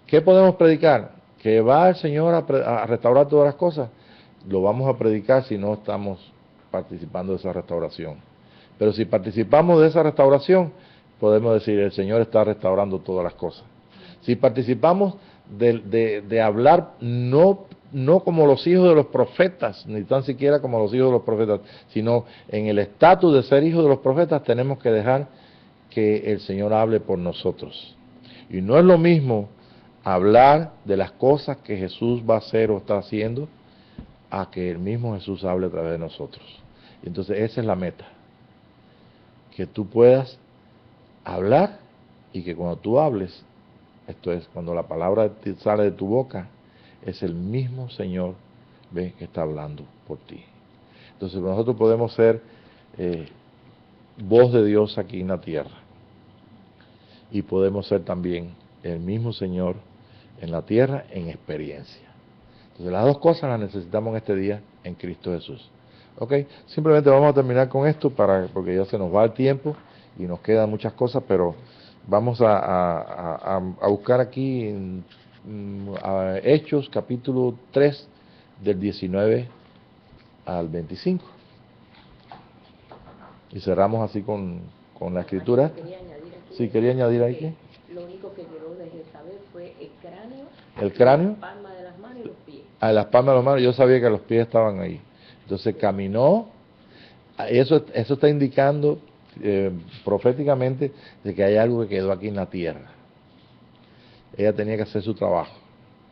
¿Qué podemos predicar? Que va el Señor a restaurar todas las cosas. Lo vamos a predicar si no estamos participando de esa restauración. Pero si participamos de esa restauración, podemos decir, el Señor está restaurando todas las cosas. Si participamos de hablar no como los hijos de los profetas, ni tan siquiera como los hijos de los profetas, sino en el estatus de ser hijos de los profetas, tenemos que dejar que el Señor hable por nosotros. Y no es lo mismo hablar de las cosas que Jesús va a hacer o está haciendo, a que el mismo Jesús hable a través de nosotros. Y entonces esa es la meta, que tú puedas hablar y que cuando tú hables, esto es, cuando la palabra sale de tu boca, es el mismo Señor, ¿ves?, que está hablando por ti. Entonces nosotros podemos ser voz de Dios aquí en la tierra, y podemos ser también el mismo Señor en la tierra en experiencia. Entonces las dos cosas las necesitamos en este día en Cristo Jesús. ¿Ok? Simplemente vamos a terminar con esto porque ya se nos va el tiempo y nos quedan muchas cosas, pero vamos a buscar aquí en Hechos capítulo 3 del 19 al 25. Y cerramos así con la escritura. Sí, quería añadir ahí que lo único que yo dejé saber fue el cráneo. ¿El cráneo? Las palmas de las manos y los pies. A las palmas de las manos, yo sabía que los pies estaban ahí. Entonces caminó. Eso está indicando proféticamente de que hay algo que quedó aquí en la tierra. Ella tenía que hacer su trabajo.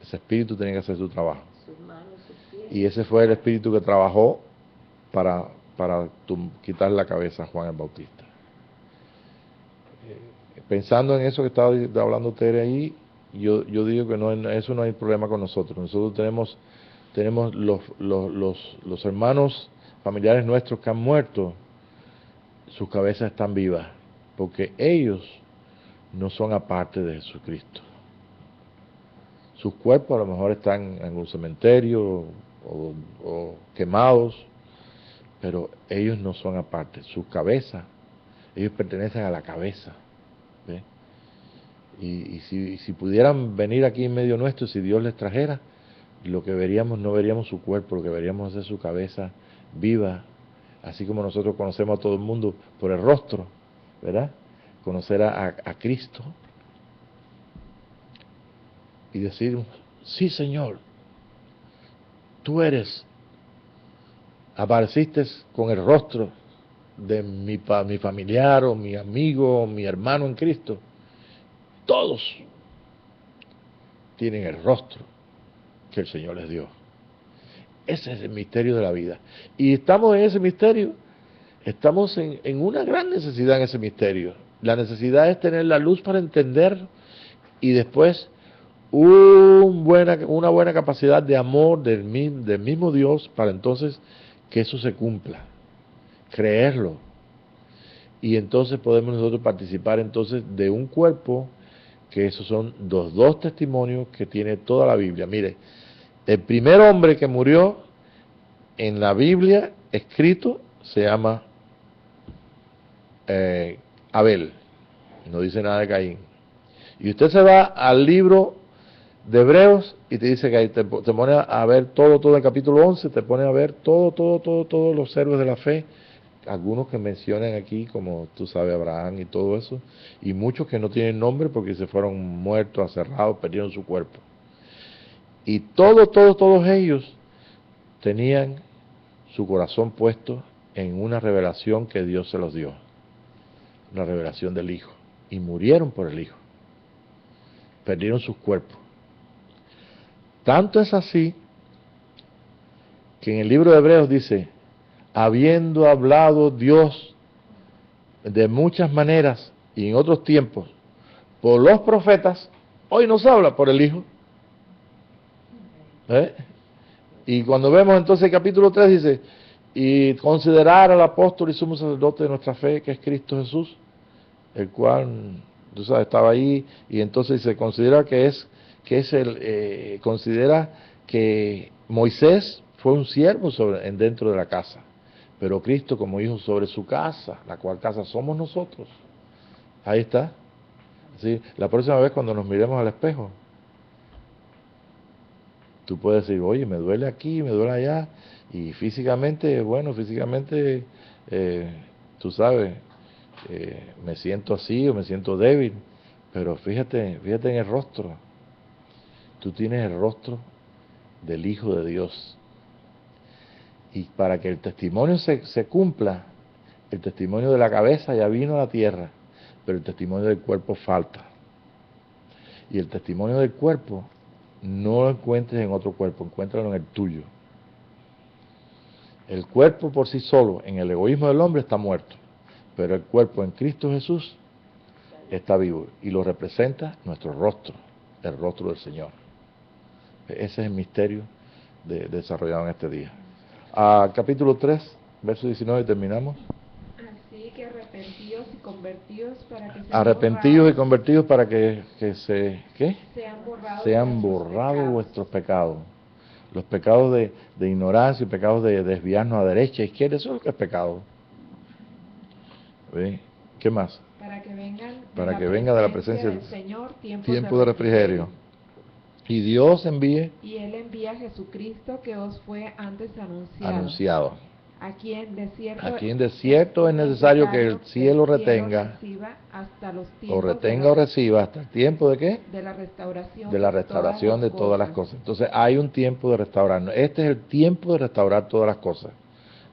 Ese espíritu tenía que hacer su trabajo. Sus manos, sus pies. Y ese fue el espíritu que trabajó para quitar la cabeza a Juan el Bautista. Pensando en eso que estaba hablando Tere ahí, yo digo que eso no hay problema con nosotros. Nosotros tenemos los hermanos familiares nuestros que han muerto, sus cabezas están vivas, porque ellos no son aparte de Jesucristo. Sus cuerpos a lo mejor están en un cementerio o quemados, pero ellos no son aparte. Sus cabezas, ellos pertenecen a la cabeza. ¿Ve? Y si pudieran venir aquí en medio nuestro, si Dios les trajera, lo que veríamos, no veríamos su cuerpo, lo que veríamos es su cabeza viva, así como nosotros conocemos a todo el mundo por el rostro, ¿verdad? Conocer a Cristo y decir, sí Señor, tú apareciste con el rostro de mi familiar o mi amigo o mi hermano en Cristo. Todos tienen el rostro que el Señor les dio. Ese es el misterio de la vida. Y estamos en ese misterio, estamos en una gran necesidad en ese misterio. La necesidad es tener la luz para entender y después una buena capacidad de amor del mismo Dios para entonces que eso se cumpla, creerlo. Y entonces podemos nosotros participar entonces de un cuerpo, que esos son los dos testimonios que tiene toda la Biblia. Mire, el primer hombre que murió en la Biblia escrito se llama Abel, no dice nada de Caín. Y usted se va al libro de Hebreos y te dice que ahí te pone a ver todo el capítulo 11, te pone a ver todos los héroes de la fe, algunos que mencionan aquí, como tú sabes, Abraham y todo eso, y muchos que no tienen nombre porque se fueron muertos, aserrados, perdieron su cuerpo. Y todos ellos tenían su corazón puesto en una revelación que Dios se los dio, una revelación del Hijo, y murieron por el Hijo, perdieron sus cuerpos. Tanto es así que en el libro de Hebreos dice, habiendo hablado Dios de muchas maneras y en otros tiempos por los profetas, hoy nos habla por el Hijo. Y cuando vemos entonces el capítulo 3 dice, y considerar al apóstol y sumo sacerdote de nuestra fe, que es Cristo Jesús, el cual, tú sabes, estaba ahí, y entonces se considera considera que Moisés fue un siervo dentro de la casa, pero Cristo como hijo sobre su casa, la cual casa somos nosotros. Ahí está. ¿Sí? La próxima vez cuando nos miremos al espejo, tú puedes decir, oye, me duele aquí, me duele allá, y físicamente, bueno, físicamente, tú sabes, me siento así o me siento débil, pero fíjate en el rostro. Tú tienes el rostro del Hijo de Dios. Y para que el testimonio se cumpla, el testimonio de la cabeza ya vino a la tierra, pero el testimonio del cuerpo falta. Y el testimonio del cuerpo no lo encuentres en otro cuerpo, encuéntralo en el tuyo. El cuerpo por sí solo, en el egoísmo del hombre, está muerto, pero el cuerpo en Cristo Jesús está vivo y lo representa nuestro rostro, el rostro del Señor. Ese es el misterio desarrollado en este día. Capítulo 3, verso 19, terminamos. Así que arrepentidos y convertidos para que Arrepentidos y convertidos para que ¿qué? sean borrados vuestros pecados. Los pecados de ignorancia y pecados de desviarnos a derecha, izquierda, eso es lo que es pecado. ¿Ve? ¿Qué más? Para que venga de la presencia del Señor tiempo de refrigerio. Y Dios envíe. Y Él envía a Jesucristo que os fue antes anunciado. A quien de cierto es necesario que el cielo retenga, o reciba hasta el tiempo de ¿qué? De la restauración de todas las cosas. Entonces hay un tiempo de restaurar. Este es el tiempo de restaurar todas las cosas.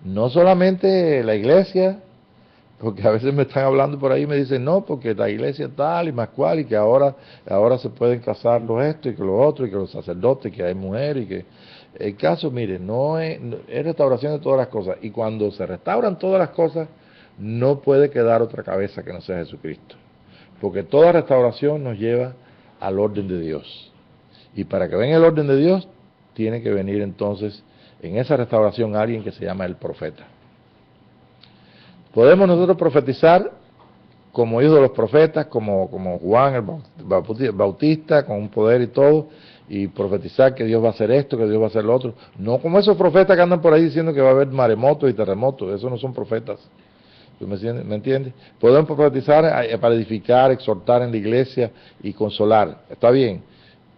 No solamente la iglesia, porque a veces me están hablando por ahí y me dicen, no, porque la iglesia tal y más cual, y que ahora se pueden casar los esto y que los otros, y que los sacerdotes, y que hay mujeres, y que... El caso, mire, es restauración de todas las cosas, y cuando se restauran todas las cosas, no puede quedar otra cabeza que no sea Jesucristo, porque toda restauración nos lleva al orden de Dios, y para que venga el orden de Dios, tiene que venir entonces, en esa restauración, alguien que se llama el profeta. Podemos nosotros profetizar como hijos de los profetas, como Juan el Bautista, con un poder y todo, y profetizar que Dios va a hacer esto, que Dios va a hacer lo otro. No como esos profetas que andan por ahí diciendo que va a haber maremotos y terremotos, esos no son profetas. ¿Me entiendes? Podemos profetizar para edificar, exhortar en la iglesia y consolar, está bien,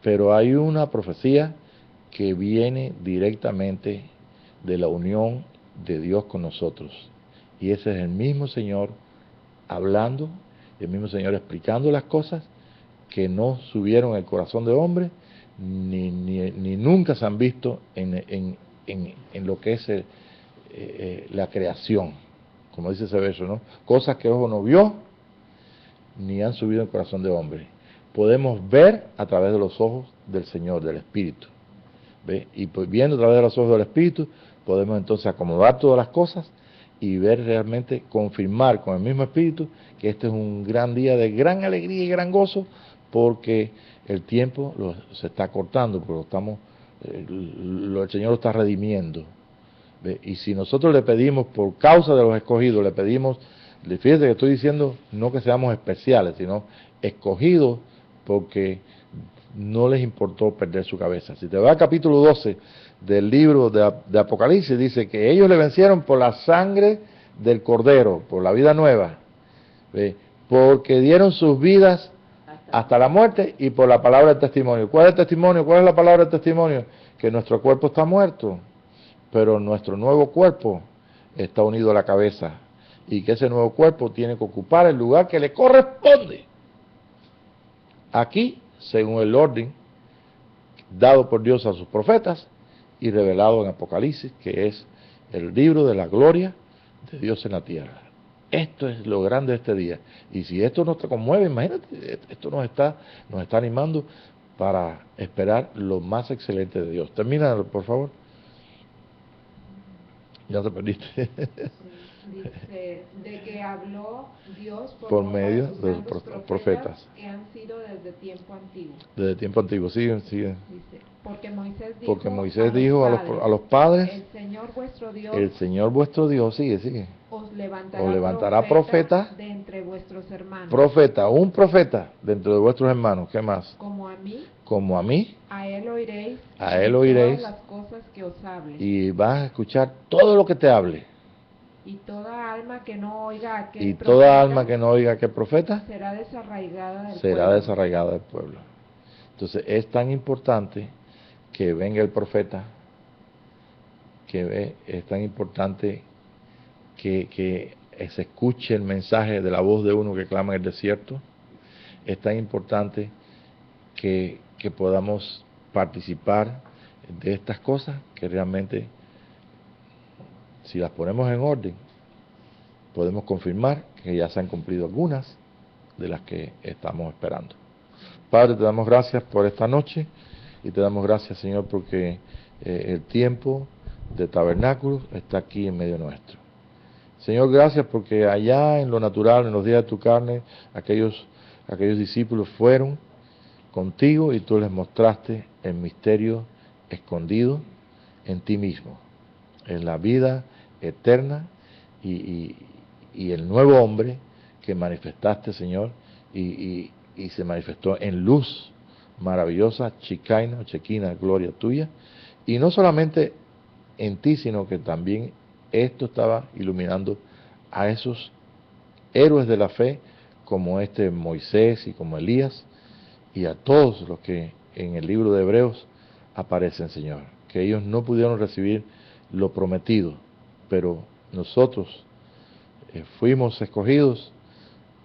pero hay una profecía que viene directamente de la unión de Dios con nosotros. Y ese es el mismo Señor hablando, el mismo Señor explicando las cosas que no subieron al corazón de hombre, ni nunca se han visto en lo que es la creación, como dice ese verso, ¿no? Cosas que ojo no vio, ni han subido al corazón de hombre. Podemos ver a través de los ojos del Señor, del Espíritu. ¿Ve? Y pues, viendo a través de los ojos del Espíritu, podemos entonces acomodar todas las cosas y ver realmente, confirmar con el mismo Espíritu que este es un gran día de gran alegría y gran gozo, porque el tiempo se está cortando, pero el Señor lo está redimiendo. ¿Ve? Y si nosotros le pedimos, por causa de los escogidos, le pedimos, fíjate que estoy diciendo no que seamos especiales, sino escogidos porque no les importó perder su cabeza. Si te vas al capítulo 12 del libro de Apocalipsis, dice que ellos le vencieron por la sangre del Cordero, por la vida nueva, ¿ve? Porque dieron sus vidas hasta la muerte y por la palabra del testimonio. ¿Cuál es el testimonio? ¿Cuál es la palabra del testimonio? Que nuestro cuerpo está muerto, pero nuestro nuevo cuerpo está unido a la cabeza, y que ese nuevo cuerpo tiene que ocupar el lugar que le corresponde aquí, según el orden dado por Dios a sus profetas y revelado en Apocalipsis, que es el libro de la gloria de Dios en la tierra. Esto es lo grande de este día. Y si esto nos conmueve, imagínate, esto nos está animando para esperar lo más excelente de Dios. Termina, por favor. Ya te perdiste. Dice, de que habló Dios por medio de los profetas que han sido desde tiempo antiguo. Desde tiempo antiguo, sigue. Dice, porque Moisés dijo a los padres, el Señor vuestro Dios, sigue. os levantará profeta de entre vuestros hermanos. Un profeta de entre vuestros hermanos, ¿qué más? Como a mí como a mí, a él oiréis, a él oiréis, todas las cosas que os hable. y vas a escuchar todo lo que te hable. Y toda alma que no oiga a aquel Y profeta toda alma que no oiga a aquel profeta será desarraigada del será pueblo. desarraigada del pueblo. Entonces es tan importante que venga el profeta, es tan importante que se escuche el mensaje de la voz de uno que clama en el desierto. Es tan importante que podamos participar de estas cosas, que realmente, si las ponemos en orden, podemos confirmar que ya se han cumplido algunas de las que estamos esperando. Padre, te damos gracias por esta noche y te damos gracias, Señor, porque el tiempo de tabernáculos está aquí en medio nuestro. Señor, gracias porque allá en lo natural, en los días de tu carne, aquellos discípulos fueron contigo y tú les mostraste el misterio escondido en ti mismo, en la vida eterna y el nuevo hombre que manifestaste, Señor, y se manifestó en luz maravillosa, Shekinah, Shekinah, gloria tuya, y no solamente en ti, sino que también esto estaba iluminando a esos héroes de la fe, como Moisés y como Elías, y a todos los que en el libro de Hebreos aparecen, Señor, que ellos no pudieron recibir lo prometido, pero nosotros fuimos escogidos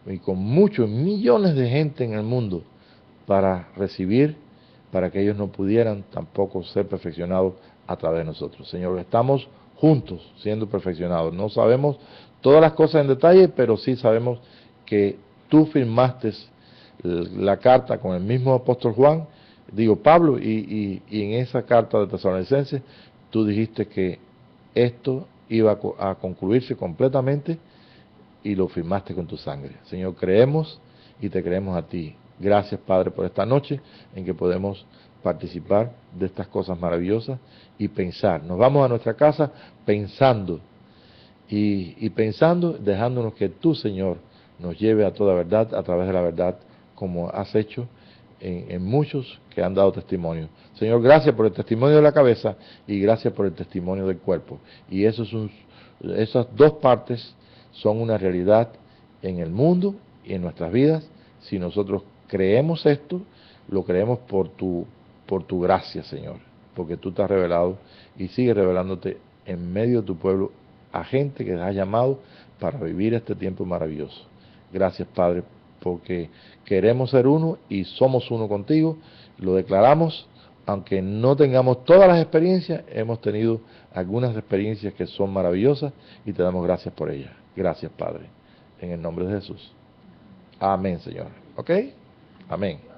y con muchos millones de gente en el mundo para recibir, para que ellos no pudieran tampoco ser perfeccionados a través de nosotros. Señor, estamos juntos siendo perfeccionados. No sabemos todas las cosas en detalle, pero sí sabemos que tú firmaste la carta con el mismo apóstol Pablo, y en esa carta de Tesalonicenses tú dijiste que esto iba a concluirse completamente y lo firmaste con tu sangre. Señor, creemos y te creemos a ti. Gracias, Padre, por esta noche en que podemos participar de estas cosas maravillosas y pensar. Nos vamos a nuestra casa pensando y pensando, dejándonos que tú, Señor, nos lleve a toda verdad a través de la verdad, como has hecho en muchos que han dado testimonio. Señor, gracias por el testimonio de la cabeza y gracias por el testimonio del cuerpo. Y esas dos partes son una realidad en el mundo y en nuestras vidas. Si nosotros creemos esto, lo creemos por tu gracia, Señor, porque tú te has revelado y sigues revelándote en medio de tu pueblo a gente que te has llamado para vivir este tiempo maravilloso. Gracias, Padre, porque queremos ser uno y somos uno contigo. Lo declaramos, aunque no tengamos todas las experiencias, hemos tenido algunas experiencias que son maravillosas y te damos gracias por ellas. Gracias, Padre, en el nombre de Jesús. Amén, Señor. ¿Ok? Amén.